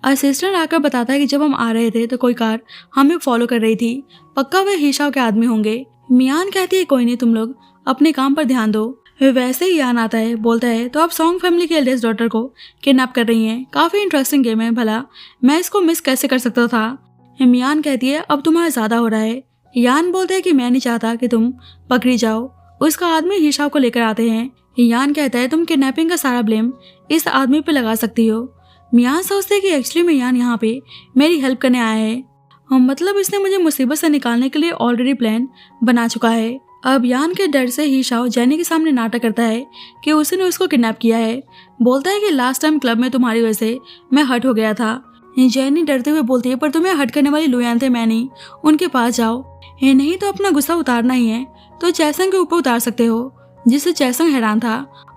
असिस्टेंट आकर बताता है कि जब हम आ रहे थे तो कोई कार हमें फॉलो कर रही थी, पक्का वे हिशाओ के आदमी होंगे। मियान कहती है कोई नहीं, तुम लोग अपने काम पर ध्यान दो। वैसे ही यान आता है। बोलता है तो आप सॉन्ग फैमिली की एल्डेस्ट डॉटर को किडनैप कर रही हैं, काफी इंटरेस्टिंग गेम है, भला मैं इसको मिस कैसे कर सकता था। मियान कहती है अब तुम्हारा ज्यादा हो रहा है। यान बोलता है कि मैं नहीं चाहता कि तुम पकड़ी जाओ। उसका आदमी हिशाओ को लेकर आते हैं। यान कहता है तुम किडनैपिंग का सारा ब्लेम इस आदमी पे लगा सकती हो। मियान सोचते है कि एक्चुअली में यान यहाँ पे मेरी हेल्प करने आया है, मतलब इसने मुझे मुसीबत से निकालने के लिए ऑलरेडी प्लान बना चुका है। अब यान के डर से हिशाओ जेनी के सामने नाटक करता है कि उसने उसको किडनैप किया है। बोलता है कि लास्ट टाइम क्लब में तुम्हारी वजह से मैं हर्ट हो गया था। जेनी डरते हुए बोलती है पर तुम्हें हर्ट करने वाली लुयान थे मैं नहीं, उनके पास जाओ। नहीं तो अपना गुस्सा उतारना ही है तो चैसंग के ऊपर उतार सकते हो, जिससे चैसंग हैरान था।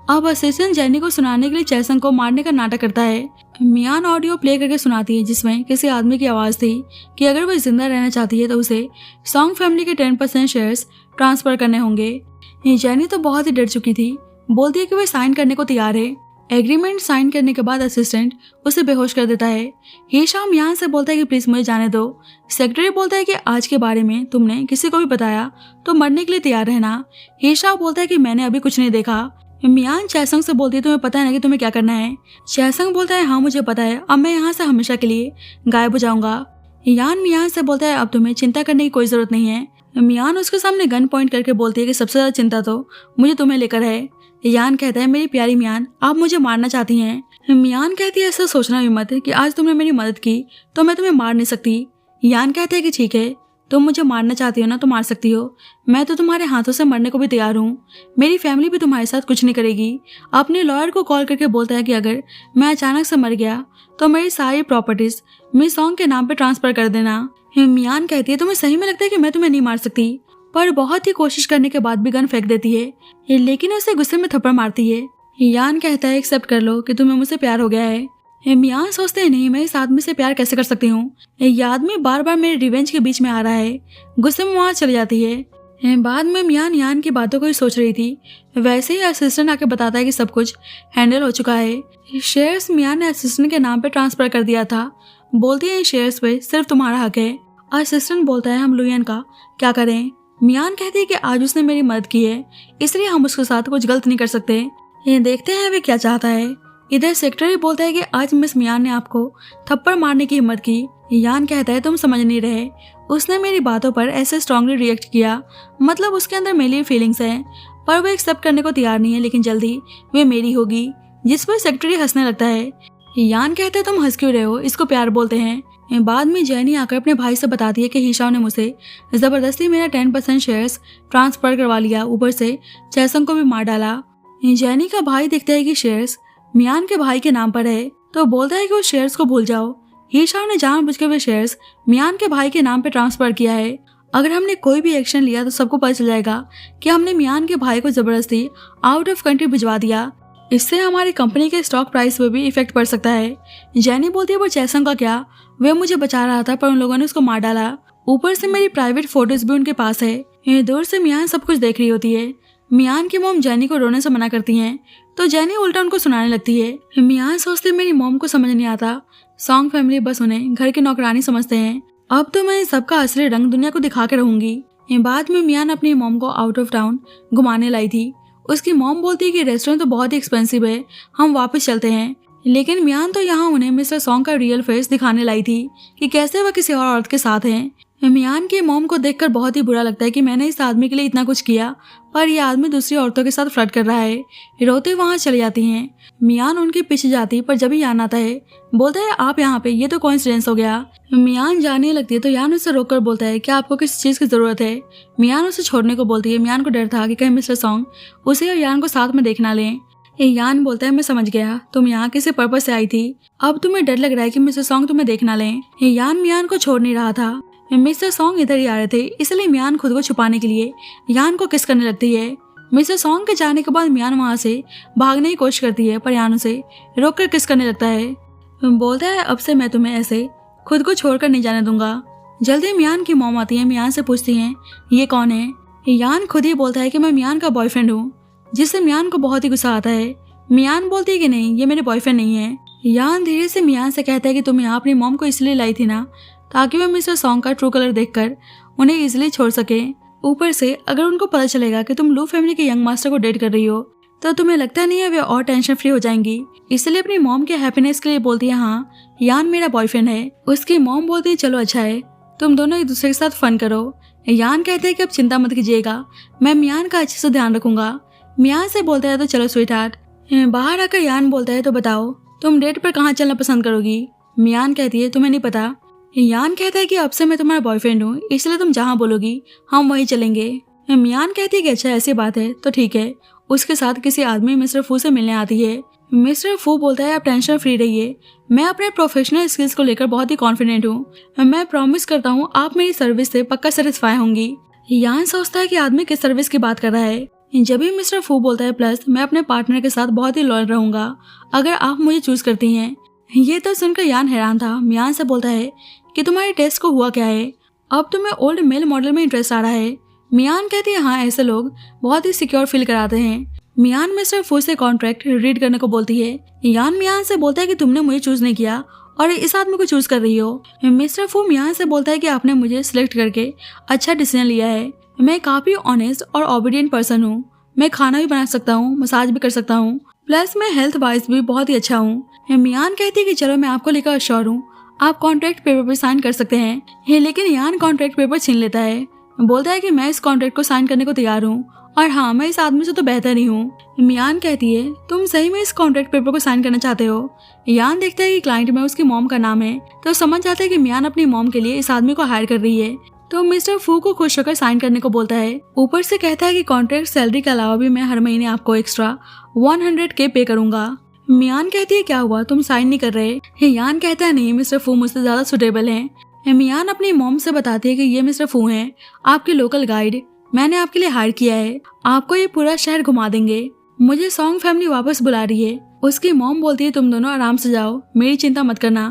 अब असिस्टेंट जेनी को सुनाने के लिए चैसंग को मारने का नाटक करता है। मियान ऑडियो प्ले करके सुनाती है जिसमें किसी आदमी की आवाज थी कि अगर वह जिंदा रहना चाहती है तो उसे सॉन्ग फैमिली के 10% शेयर्स ट्रांसफर करने होंगे। जेनी तो बहुत ही डर चुकी थी। बोलती है कि वह साइन करने को तैयार है। एग्रीमेंट साइन करने के बाद असिस्टेंट उसे बेहोश कर देता है। हिशाओ मियान से बोलता है कि प्लीज मुझे जाने दो। सेक्रेटरी बोलता है कि आज के बारे में तुमने किसी को भी बताया तो मरने के लिए तैयार रहना। हिशाओ बोलता है कि मैंने अभी कुछ नहीं देखा। मियान चैसंग से बोलती है तुम्हें पता है ना कि तुम्हें क्या करना है। चैसंग बोलता है हाँ मुझे पता है, अब मैं यहाँ से हमेशा के लिए गायब हो जाऊंगा। यान मियान से बोलता है अब तुम्हें चिंता करने की कोई जरूरत नहीं है। मियान उसके सामने गन पॉइंट करके बोलती है कि सबसे ज्यादा चिंता तो मुझे तुम्हें लेकर है। यान कहता है मेरी प्यारी मियान आप मुझे मारना चाहती हैं। मियान कहती है ऐसा सोचना भी मत कि आज तुमने मेरी मदद की तो मैं तुम्हें मार नहीं सकती। यान कहता है कि ठीक है तुम मुझे मारना चाहती हो ना तो मार सकती हो, मैं तो तुम्हारे हाथों से मरने को भी तैयार हूँ। मेरी फैमिली भी तुम्हारे साथ कुछ नहीं करेगी। अपने लॉयर को कॉल करके बोलता है कि अगर मैं अचानक से मर गया तो मेरी सारी प्रॉपर्टीज मिस सॉन्ग के नाम पे ट्रांसफर कर देना। मियान कहती है तुम्हें सही में लगता है कि मैं तुम्हें नहीं मार सकती, पर बहुत ही कोशिश करने के बाद भी गन फेंक देती है, लेकिन उसे गुस्से में थप्पड़ मारती है। यान कहता है एक्सेप्ट कर लो कि तुम्हें मुझसे प्यार हो गया है। मियान सोचते हैं नहीं मैं इस आदमी से प्यार कैसे कर सकती हूँ, ये आदमी बार बार मेरे रिवेंज के बीच में आ रहा है। गुस्से में वहाँ चली जाती है। बाद में मियान यान की बातों को ही सोच रही थी। वैसे ही असिस्टेंट आके बताता है कि सब कुछ हैंडल हो चुका है। शेयर्स मियान ने असिस्टेंट के नाम पे ट्रांसफर कर दिया था। बोलती है शेयर्स पे सिर्फ तुम्हारा हक है। असिस्टेंट बोलता है हम लुयान का क्या करें। मियान कहती है कि आज उसने मेरी मदद की है इसलिए हम उसके साथ कुछ गलत नहीं कर सकते। देखते हैं वे क्या चाहता है। इधर सेक्रेटरी बोलता है कि आज मिस मियान ने आपको थप्पड़ मारने की हिम्मत की। यान कहता है तुम समझ नहीं रहे, उसने मेरी बातों पर ऐसे स्ट्रांगली रिएक्ट किया, मतलब उसके अंदर मेरे लिए फीलिंग्स हैं, पर वो एक्सेप्ट करने को तैयार नहीं है, लेकिन जल्दी वे मेरी होगी। जिस पर सेक्रेटरी हंसने लगता है। यान कहता है तुम हंस क्यों रहे हो, इसको प्यार बोलते हैं। बाद में जेनी आकर अपने भाई से बताती है कि हिशाओ ने मुझसे जबरदस्ती मेरा 10% शेयर्स ट्रांसफर करवा लिया, ऊपर से चैसंग को भी मार डाला। जेनी का भाई देखता है कि शेयर्स मियान के भाई के नाम पर है तो बोलता है कि उस शेयर्स को भूल जाओ। हिशाओ ने जानबूझकर वे शेयर्स मियान के भाई के नाम पर ट्रांसफर किया है। अगर हमने कोई भी एक्शन लिया तो सबको पता चल जाएगा कि हमने मियान के भाई को जबरदस्ती आउट ऑफ कंट्री भिजवा दिया। इससे हमारी कंपनी के स्टॉक प्राइस पे भी इफेक्ट पड़ सकता है। जेनी बोलती है पर चैसंग का क्या, वे मुझे बचा रहा था पर उन लोगों ने उसको मार डाला, ऊपर से मेरी प्राइवेट फोटोज भी उनके पास है। दूर से मियान सब कुछ देख रही होती है। मियान की मॉम जेनी को रोने से मना करती हैं तो जेनी उल्टा उनको सुनाने लगती है। मियान सोचते मेरी मॉम को समझ नहीं आता, सॉन्ग फैमिली बस उन्हें घर की नौकरानी समझते हैं। अब तो मैं सबका असली रंग दुनिया को दिखा के रहूंगी। बाद में मियान अपनी मॉम को आउट ऑफ टाउन घुमाने लाई थी। उसकी मॉम बोलती है कि रेस्टोरेंट तो बहुत ही एक्सपेंसिव है, हम वापस चलते हैं। लेकिन मियान तो यहाँ उन्हें मिस्टर सॉन्ग का रियल फेस दिखाने लाई थी कि कैसे वह किसी और औरत के साथ हैं। मियान की मॉम को देखकर बहुत ही बुरा लगता है कि मैंने इस आदमी के लिए इतना कुछ किया, पर यह आदमी दूसरी औरतों के साथ फ्लर्ट कर रहा है। रोते वहाँ चली जाती हैं। मियान उनके पीछे जाती, पर जब यान आता है बोलता है आप यहाँ पे, ये तो कोइंसिडेंस हो गया। मियान जाने लगती है तो यान उसे रोककर बोलता है क्या आपको किसी चीज की जरूरत है। मियान उसे छोड़ने को बोलती है। मियान को डर था कि कहीं मिस्टर सॉन्ग उसे और यान को साथ में देख ना लें। यान बोलता है मैं समझ गया, तुम यहाँ किसी पर्पज से आई थी, अब तुम्हें डर लग रहा है कि मिस्टर सॉन्ग तुम्हें देख ना लें। यान मियान को छोड़ नहीं रहा था। मिस्टर सॉन्ग इधर ही आ रहे थे, इसलिए मियान खुद को छुपाने के लिए यान को किस करने लगती है। मिस्टर सॉन्ग के जाने के बाद मियान वहाँ से भागने की कोशिश करती है, पर यान उसे रोककर किस करने लगता है। बोलता है अब से मैं तुम्हें ऐसे खुद को छोड़कर नहीं जाने दूंगा। जल्दी मियान की मॉम आती है। मियान से पूछती हैं ये कौन है। यान खुद ही बोलता है कि मैं मियान का बॉयफ्रेंड हूँ, जिससे मियान को बहुत ही गुस्सा आता है। मियान बोलती है कि नहीं, ये मेरे बॉयफ्रेंड नहीं है। यान धीरे से मियान से कहता है कि तुम यहाँ अपनी मॉम को इसलिए लाई थी ना, ताकि वह मिस्टर सॉन्ग का ट्रू कलर देखकर उन्हें इजिली छोड़ सके। ऊपर से अगर उनको पता चलेगा कि तुम लू फैमिली के यंग मास्टर को डेट कर रही हो, तो तुम्हें लगता नहीं है वे और टेंशन फ्री हो जाएंगी। इसलिए अपनी मॉम के हैप्पीनेस के लिए बोलती है हाँ यान मेरा बॉयफ्रेंड है। उसकी मॉम बोलती है चलो अच्छा है, तुम दोनों एक दूसरे के साथ फन करो। यान कहते हैं कि अब चिंता मत कीजिएगा, मैं मियान का अच्छे से ध्यान रखूंगा। मियान से बोलता है तो चलो स्वीट हार्ट। बाहर आकर यान बोलता है तो बताओ तुम डेट पर कहाँ चलना पसंद करोगी। मियान कहती है तुम्हें नहीं पता। यान कहता है कि अब से मैं तुम्हारा बॉयफ्रेंड हूँ, इसलिए तुम जहाँ बोलोगी हम वहीं चलेंगे। मियान कहती है कि अच्छा ऐसी बात है तो ठीक है। उसके साथ किसी आदमी मिस्टर फू से मिलने आती है। मिस्टर फू बोलता है आप टेंशन फ्री रहिए, मैं अपने प्रोफेशनल स्किल्स को लेकर बहुत ही कॉन्फिडेंट हूँ। मैं प्रॉमिस करता हूँ आप मेरी सर्विस से पक्का सेटिस्फाई होंगी। यान सोचता है कि आदमी किस सर्विस की बात कर रहा है। जब भी मिस्टर फू बोलता है प्लस मैं अपने पार्टनर के साथ बहुत ही लॉयल रहूंगा अगर आप मुझे चूज करती हैं। ये तो सुनकर यान हैरान था। मियान से बोलता है कि तुम्हारे टेस्ट को हुआ क्या है, अब तुम्हें ओल्ड मेल मॉडल में इंटरेस्ट आ रहा है। मियान कहती है हाँ ऐसे लोग बहुत ही सिक्योर फील कराते हैं। मियान मिस्टर फू से कॉन्ट्रैक्ट रीड करने को बोलती है। यान मियान से बोलता है कि तुमने मुझे चूज नहीं किया और इस आदमी को चूज कर रही हो। मिस्टर फू मियान से बोलता है कि आपने मुझे सिलेक्ट करके अच्छा डिसीजन लिया है। मैं काफी ऑनेस्ट और ओबीडियंट पर्सन हूँ, मैं खाना भी बना सकता हूँ, मसाज भी कर सकता हूँ, प्लस मैं हेल्थ वाइज भी बहुत ही अच्छा हूँ। मियान कहती है कि चलो मैं आपको लेकर अश्योर हूँ, आप कॉन्ट्रैक्ट पेपर पर साइन कर सकते हैं। लेकिन यान कॉन्ट्रैक्ट पेपर छीन लेता है, बोलता है कि मैं इस कॉन्ट्रैक्ट को साइन करने को तैयार हूँ और हाँ मैं इस आदमी से तो बेहतर ही हूँ। मियान कहती है तुम सही में इस कॉन्ट्रैक्ट पेपर को साइन करना चाहते हो। यान देखता है कि क्लाइंट में उसकी मॉम का नाम है, तो समझ जाता है कि मियान अपनी मॉम के लिए इस आदमी को हायर कर रही है, तो मिस्टर फू को खुश होकर साइन करने को बोलता है। ऊपर से कहता है कि कॉन्ट्रैक्ट सैलरी के अलावा भी मैं हर महीने आपको एक्स्ट्रा 100K पे करूंगा। मियान कहती है क्या हुआ तुम साइन नहीं कर रहे। यान कहता है नहीं मिस्टर फू मुझसे ज्यादा सुटेबल हैं। मियान अपनी मॉम से बताती है कि ये मिस्टर फू हैं, आपके लोकल गाइड, मैंने आपके लिए हायर किया है, आपको ये पूरा शहर घुमा देंगे। मुझे सॉन्ग फैमिली वापस बुला रही है। उसकी मॉम बोलती है तुम दोनों आराम से जाओ, मेरी चिंता मत करना।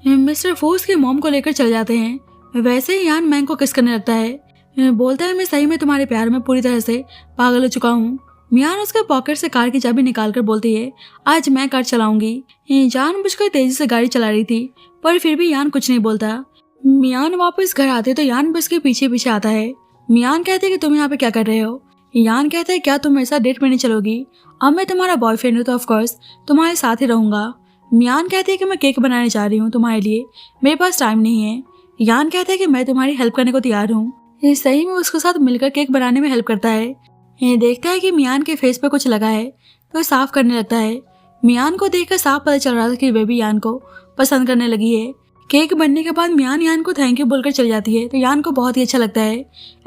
मिस्टर फू उसकी मॉम को लेकर चले जाते हैं। वैसे ही यान मैंग को किस करने लगता है, बोलता है मैं सही में तुम्हारे प्यार में पूरी तरह से पागल हो चुका हूँ। मियान उसके पॉकेट से कार की चाबी निकालकर बोलती है आज मैं कार चलाऊंगी। जानबूझकर तेजी से गाड़ी चला रही थी, पर फिर भी यान कुछ नहीं बोलता। मियान वापस घर आते तो यान बस के पीछे पीछे आता है। मियान कहते है कि तुम यहाँ पे क्या कर रहे हो। यान कहता है क्या तुम मेरे साथ डेट में नहीं चलोगी, अब मैं तुम्हारा बॉयफ्रेंड हूँ तो ऑफकोर्स तुम्हारे साथ ही रहूंगा। मियान कहते है कि मैं केक बनाने जा रही हूँ तुम्हारे लिए, मेरे पास टाइम नहीं है। यान कहता है कि मैं तुम्हारी हेल्प करने को तैयार हूँ। सही में उसके साथ मिलकर केक बनाने में हेल्प करता है। देखता है कि मियान के फेस पे कुछ लगा है तो साफ करने लगता है। मियान को देखकर साफ पता चल रहा था कि वे भी यान को पसंद करने लगी है। केक बनने के बाद मियान यान को थैंक यू बोलकर चली जाती है, तो यान को बहुत ही अच्छा लगता है।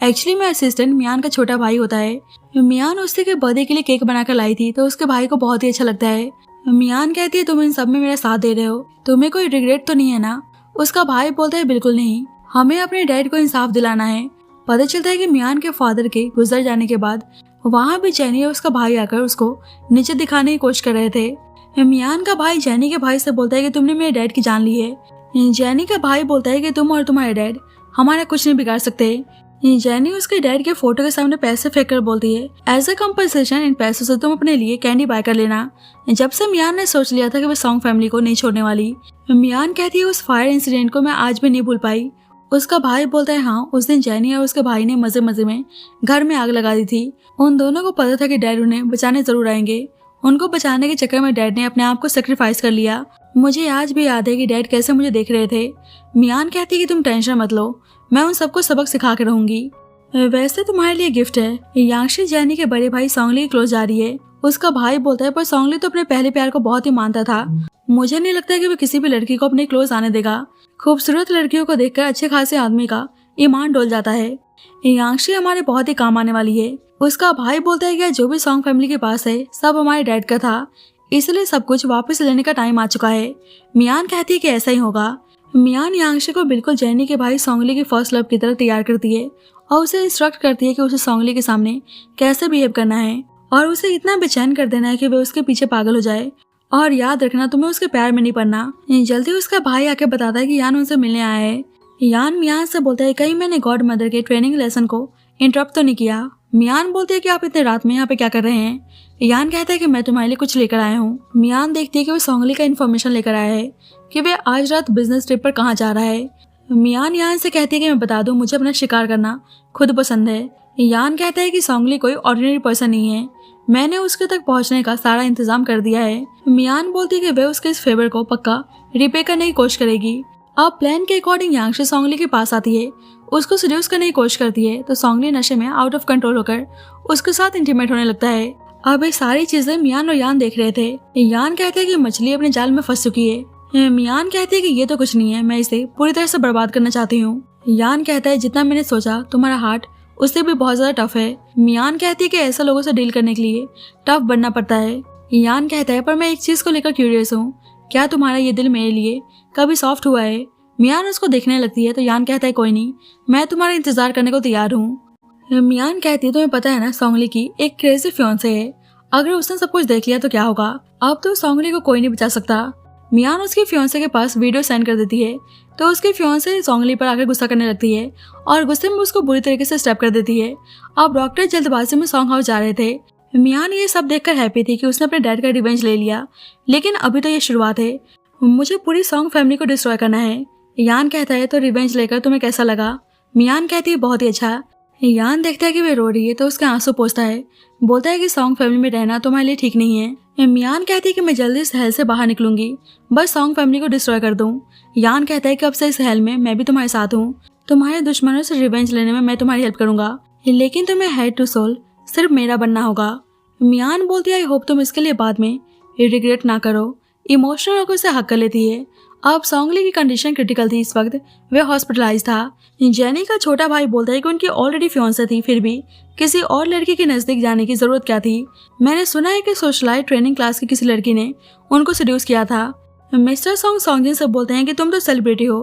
एक्चुअली में असिस्टेंट मियान का छोटा भाई होता है। मियान उससे के बर्थडे के लिए केक बनाकर लाई थी, तो उसके भाई को बहुत ही अच्छा लगता है। मियान कहती है तुम इन सब में मेरा साथ दे रहे हो, तुम्हें कोई रिग्रेट तो नहीं है ना। उसका भाई बोलता है बिल्कुल नहीं, हमें अपने डैड को इंसाफ दिलाना है। पता चलता है कि मियान के फादर के गुजर जाने के बाद वहाँ भी जेनी और उसका भाई आकर उसको नीचे दिखाने की कोशिश कर रहे थे। मियान का भाई जेनी के भाई से बोलता है कि तुमने मेरे डैड की जान ली है। जेनी का भाई बोलता है कि तुम और तुम्हारे डैड हमारा कुछ नहीं बिगाड़ सकते। जेनी उसके डैड के फोटो के सामने पैसे फेंक कर बोलती है एज अ कंपनसेशन इन पैसों से तुम अपने लिए कैंडी बाय कर लेना। जब से मियान ने सोच लिया था कि वह सॉन्ग फैमिली को नहीं छोड़ने वाली। मियान कहती है उस फायर इंसिडेंट को मैं आज भी नहीं भूल पाई। उसका भाई बोलता है हाँ उस दिन जेनी और उसके भाई ने मजे मजे में घर में आग लगा दी थी। उन दोनों को पता था कि डैड उन्हें बचाने जरूर आएंगे। उनको बचाने के चक्कर में डैड ने अपने आप को सेक्रीफाइस कर लिया। मुझे आज भी याद है कि डैड कैसे मुझे देख रहे थे। मियान कहती कि तुम टेंशन मत लो, मैं उन सबको सबक सिखा के रहूंगी। वैसे तुम्हारे लिए गिफ्ट है। यांगशी जैनी के बड़े भाई सोंगली की क्लोज जा रही है। उसका भाई बोलता है पर सोंगली तो अपने पहले प्यार को बहुत ही मानता था। मुझे नहीं लगता कि वो किसी भी लड़की को अपने क्लोज आने देगा। खूबसूरत लड़कियों को देखकर अच्छे खासे आदमी का ईमान डोल जाता है। यांगशी हमारे बहुत ही काम आने वाली है। उसका भाई बोलता है कि जो भी सॉन्ग फैमिली के पास है सब हमारे डैड का था, इसलिए सब कुछ वापस लेने का टाइम आ चुका है। मियान कहती है कि ऐसा ही होगा। मियान यांगशी को बिल्कुल जैनी के भाई सोंगली के फर्स्ट लव की तरह तैयार करती है और उसे इंस्ट्रक्ट करती है कि उसे सोंगली के सामने कैसे बिहेव करना है और उसे इतना बेचैन कर देना है कि वह उसके पीछे पागल हो जाए। और याद रखना, तुम्हें उसके प्यार में नहीं पड़ना। जल्दी उसका भाई आके बताता है कि यान उनसे मिलने आया है। यान मियान से बोलता है कहीं मैंने गॉड मदर के ट्रेनिंग लेसन को इंटरप्ट तो नहीं किया। मियान बोलते है कि आप इतने रात में यहाँ पे क्या कर रहे हैं। यान कहता है कि मैं तुम्हारे लिए कुछ लेकर आया हूँ। मियान देखती है कि वो सोंगली का इन्फॉर्मेशन लेकर आया है कि वे आज रात बिजनेस ट्रिप पर कहाँ जा रहा है। मियान यान से कहती है कि मैं बता दूं, मुझे अपना शिकार करना खुद पसंद है। यान कहता है कि सोंगली कोई ऑर्डिनरी पर्सन नहीं है, मैंने उसके तक पहुंचने का सारा इंतजाम कर दिया है। मियान बोलती है कि वह उसके इस फेवर को पक्का रिपे करने की कोशिश करेगी। अब प्लान के अकॉर्डिंग यांगशी सोंगली के पास आती है, उसको सड्यूस करने की कोशिश करती है तो सोंगली नशे में आउट ऑफ कंट्रोल होकर उसके साथ इंटीमेट होने लगता है। अब ये सारी चीजें मियान और यान देख रहे थे। यान कहते हैं कि मछली अपने जाल में फंस चुकी है। मियान कहती है कि ये तो कुछ नहीं है, मैं इसे पूरी तरह से बर्बाद करना चाहती हूँ। यान कहता है जितना मैंने सोचा तुम्हारा हार्ट उससे भी बहुत ज्यादा टफ है। मियान कहती है कि ऐसा लोगों से डील करने के लिए टफ बनना पड़ता है। यान कहता है पर मैं एक चीज को लेकर क्यूरियस हूँ, क्या तुम्हारा ये दिल मेरे लिए कभी सॉफ्ट हुआ है। मियान उसको देखने लगती है तो यान कहता है कोई नहीं, मैं तुम्हारा इंतजार करने को तैयार हूँ। मियान कहती है तुम्हें पता है ना सोंगली की एक क्रेजी फियांसे है, अगर उसने सब कुछ देख लिया तो क्या होगा। अब तो सोंगली को कोई नहीं बचा सकता। मियान उसके फियांसे के पास वीडियो सेंड कर देती है तो उसके फियांसे सोंगली पर आकर गुस्सा करने लगती है और गुस्से में उसको बुरी तरीके से स्टेप कर देती है। अब डॉक्टर जल्दबाजी में सॉन्ग हाउस जा रहे थे। मियान ये सब देखकर हैप्पी थी कि उसने अपने डैड का रिवेंज ले लिया, लेकिन अभी तो ये शुरुआत है, मुझे पूरी सॉन्ग फैमिली को डिस्ट्रॉय करना है। यान कहता है तो रिवेंज लेकर तुम्हें कैसा लगा। मियान कहती है बहुत ही अच्छा। यान देखता है कि वे रो रही है तो उसके आंसू पोंछता है, बोलता है कि सॉन्ग फैमिली में रहना तुम्हारे लिए ठीक नहीं है। मियान कहती है कि मैं जल्दी इस हेल से बाहर निकलूंगी, बस सॉन्ग फैमिली को डिस्ट्रॉय कर दूं। यान कहता है कि अब से इस हेल में मैं भी तुम्हारे साथ हूँ, तुम्हारे दुश्मनों से रिवेंज लेने में मैं तुम्हारी हेल्प करूंगा, लेकिन तुम्हें हेड टू सोल सिर्फ मेरा बनना होगा। मियान बोलती है आई होप तुम इसके लिए बाद में रिग्रेट ना करो। इमोशनल होकर उसे हक कर लेती है। अब सोंगली की कंडीशन क्रिटिकल थी, इस वक्त वे हॉस्पिटलाइज था। जेनी का छोटा भाई बोलता है कि उनकी ऑलरेडी फियांसे थी, फिर भी किसी और लड़की के नजदीक जाने की जरूरत क्या थी। मैंने सुना है कि सोशलाइज ट्रेनिंग क्लास की किसी लड़की ने उनको सड्यूस किया था। मिस्टर सोंगजिन से बोलते हैं कि तुम तो सेलिब्रिटी हो,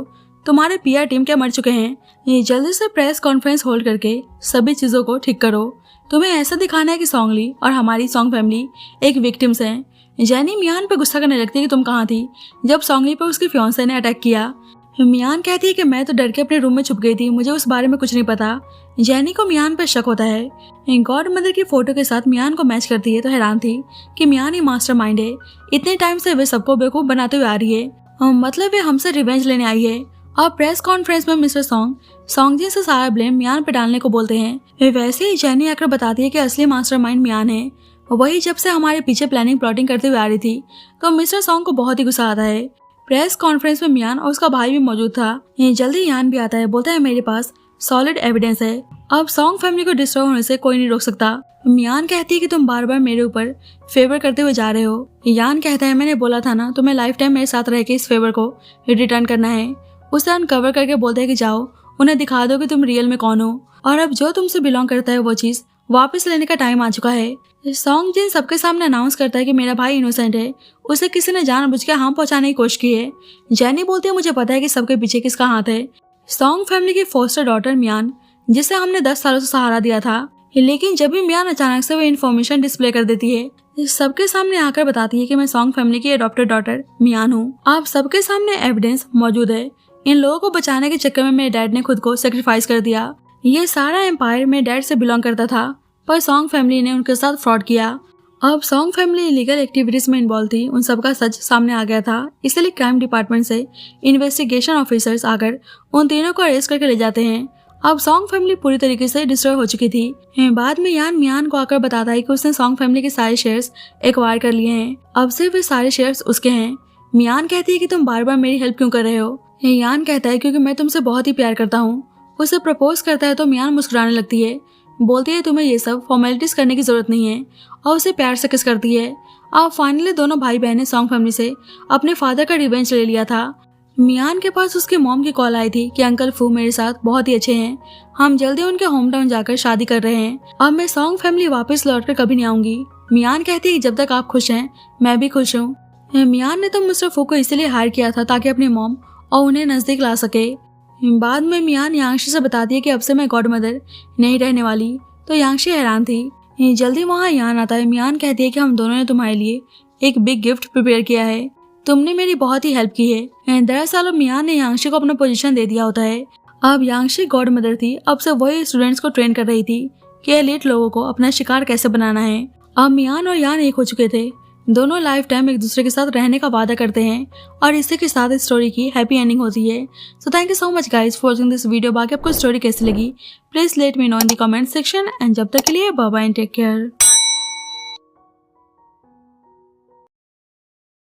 तुम्हारे पीआर टीम क्या मर चुके हैं, ये जल्दी से प्रेस कॉन्फ्रेंस होल्ड करके सभी चीजों को ठीक करो, तुम्हें ऐसा दिखाना है कि सोंगली और हमारी सॉन्ग फैमिली एक विक्टिम्स हैं। जेनी मियान पे गुस्सा करने लगती है कि तुम कहाँ थी जब सोंगली पर उसके फियांसे ने अटैक किया। मियान कहती है कि मैं तो डर के अपने रूम में छुप गई थी, मुझे उस बारे में कुछ नहीं पता। जेनी को मियान पर शक होता है। गॉड मदर की फोटो के साथ मियान को मैच करती है तो हैरान थी कि मियान ही मास्टरमाइंड है, इतने टाइम से वे सबको बेवकूफ बनाते हुए आ रही है, मतलब वे हमसे रिवेंज लेने आई है। और प्रेस कॉन्फ्रेंस में मिस्टर सोंगजिन से सारा ब्लेम मियान पे डालने को बोलते हैं। वैसे ही जेनी आकर बताती है कि असली मास्टरमाइंड मियान है, वही जब से हमारे पीछे प्लानिंग प्लॉटिंग करते हुए आ रही थी। तो मिस्टर सोंग को बहुत ही गुस्सा आता है। प्रेस कॉन्फ्रेंस में मियान और उसका भाई भी मौजूद था। जल्दी यान भी आता है, बोलता है मेरे पास सॉलिड एविडेंस है, अब सॉन्ग फैमिली को डिस्ट्रॉय होने से कोई नहीं रोक सकता। मियान कहती है कि तुम बार बार मेरे ऊपर फेवर करते हुए जा रहे हो। यान कहता है मैंने बोला था ना तुम्हें लाइफ टाइम मेरे साथ रह के इस फेवर को रिटर्न करना है। उसे अनकवर करके बोलता है कि जाओ उन्हें दिखा दो कि तुम रियल में कौन हो, और अब जो तुमसे बिलोंग करता है वो चीज वापस लेने का टाइम आ चुका है। सोंगजिन सबके सामने अनाउंस करता है कि मेरा भाई इनोसेंट है, उसे किसी ने जानबूझ के हार्म पहुंचाने की कोशिश की है। जेनी बोलती है मुझे पता है कि सबके पीछे किसका हाथ है। सोंग फैमिली की फोस्टर डॉटर मियान, जिसे हमने 10 सालों से सहारा दिया था, लेकिन जब भी मियान अचानक से वो इन्फॉर्मेशन डिस्प्ले कर देती है, सबके सामने आकर बताती है कि मैं सोंग फैमिली की अडॉप्टेड डॉटर मियान हूँ। आप सबके सामने एविडेंस मौजूद है, इन लोगों को बचाने के चक्कर में मेरे डैड ने खुद को सेक्रीफाइस कर दिया। ये सारा एम्पायर मेरे डैड से बिलोंग करता था, पर सोंग फैमिली ने उनके साथ फ्रॉड किया। अब सोंग फैमिली इलीगल एक्टिविटीज में इन्वॉल्व थी, उन सबका सच सामने आ गया था, इसलिए क्राइम डिपार्टमेंट से इन्वेस्टिगेशन ऑफिसर्स आकर उन तीनों को अरेस्ट करके ले जाते हैं। अब सॉन्ग फैमिली पूरी तरीके से डिस्ट्रॉय हो चुकी थी। बाद में यान मियान को आकर बताता है कि उसने सॉन्ग फैमिली के सारे शेयर्स एक्वायर कर लिए हैं। अब से वे सारे शेयर्स उसके हैं। मियान कहती है कि तुम बार बार मेरी हेल्प क्यों कर रहे हो। यान कहता है क्योंकि मैं तुमसे बहुत ही प्यार करता हूँ। उसे प्रपोज करता है तो मियान मुस्कुराने लगती है, बोलती है तुम्हें ये सब फॉर्मेलिटीज करने की जरूरत नहीं है, और उसे प्यार से किस करती है। अब फाइनली दोनों भाई बहनें सॉन्ग फैमिली से अपने फादर का रिवेंज ले लिया था। मियान के पास उसके मॉम की कॉल आई थी कि अंकल फू मेरे साथ बहुत ही अच्छे हैं, हम जल्दी उनके होम टाउन जाकर शादी कर रहे हैं, अब मैं सॉन्ग फैमिली वापस लौट कर कभी नहीं आऊंगी। मियान कहती है जब तक आप खुश हैं मैं भी खुश हूँ। मियान ने तो मिस्टर फू को इसलिए हायर किया था ताकि अपनी मॉम और उन्हें नजदीक ला सके। बाद में मियान यांगशी से बताती है कि अब से मैं गॉड मदर नहीं रहने वाली, तो यांगशी हैरान थी। जल्दी वहाँ यान आता है। मियान कहती है कि हम दोनों ने तुम्हारे लिए एक बिग गिफ्ट प्रिपेयर किया है, तुमने मेरी बहुत ही हेल्प की है। दरअसल अब मियान ने यांगशी को अपना पोजीशन दे दिया होता है। अब यांगशी गॉड मदर थी, अब से वही स्टूडेंट्स को ट्रेन कर रही थी कि एलीट लोगों को अपना शिकार कैसे बनाना है। अब मियान और यान एक हो चुके थे, दोनों लाइफ टाइम एक दूसरे के साथ रहने का वादा करते हैं और इसी के साथ इस स्टोरी की हैप्पी एंडिंग होती है। So thank you so much guys for watching this video. बाकी आपको स्टोरी कैसी लगी please let me know in the comment section and जब तक के लिए bye bye and take care.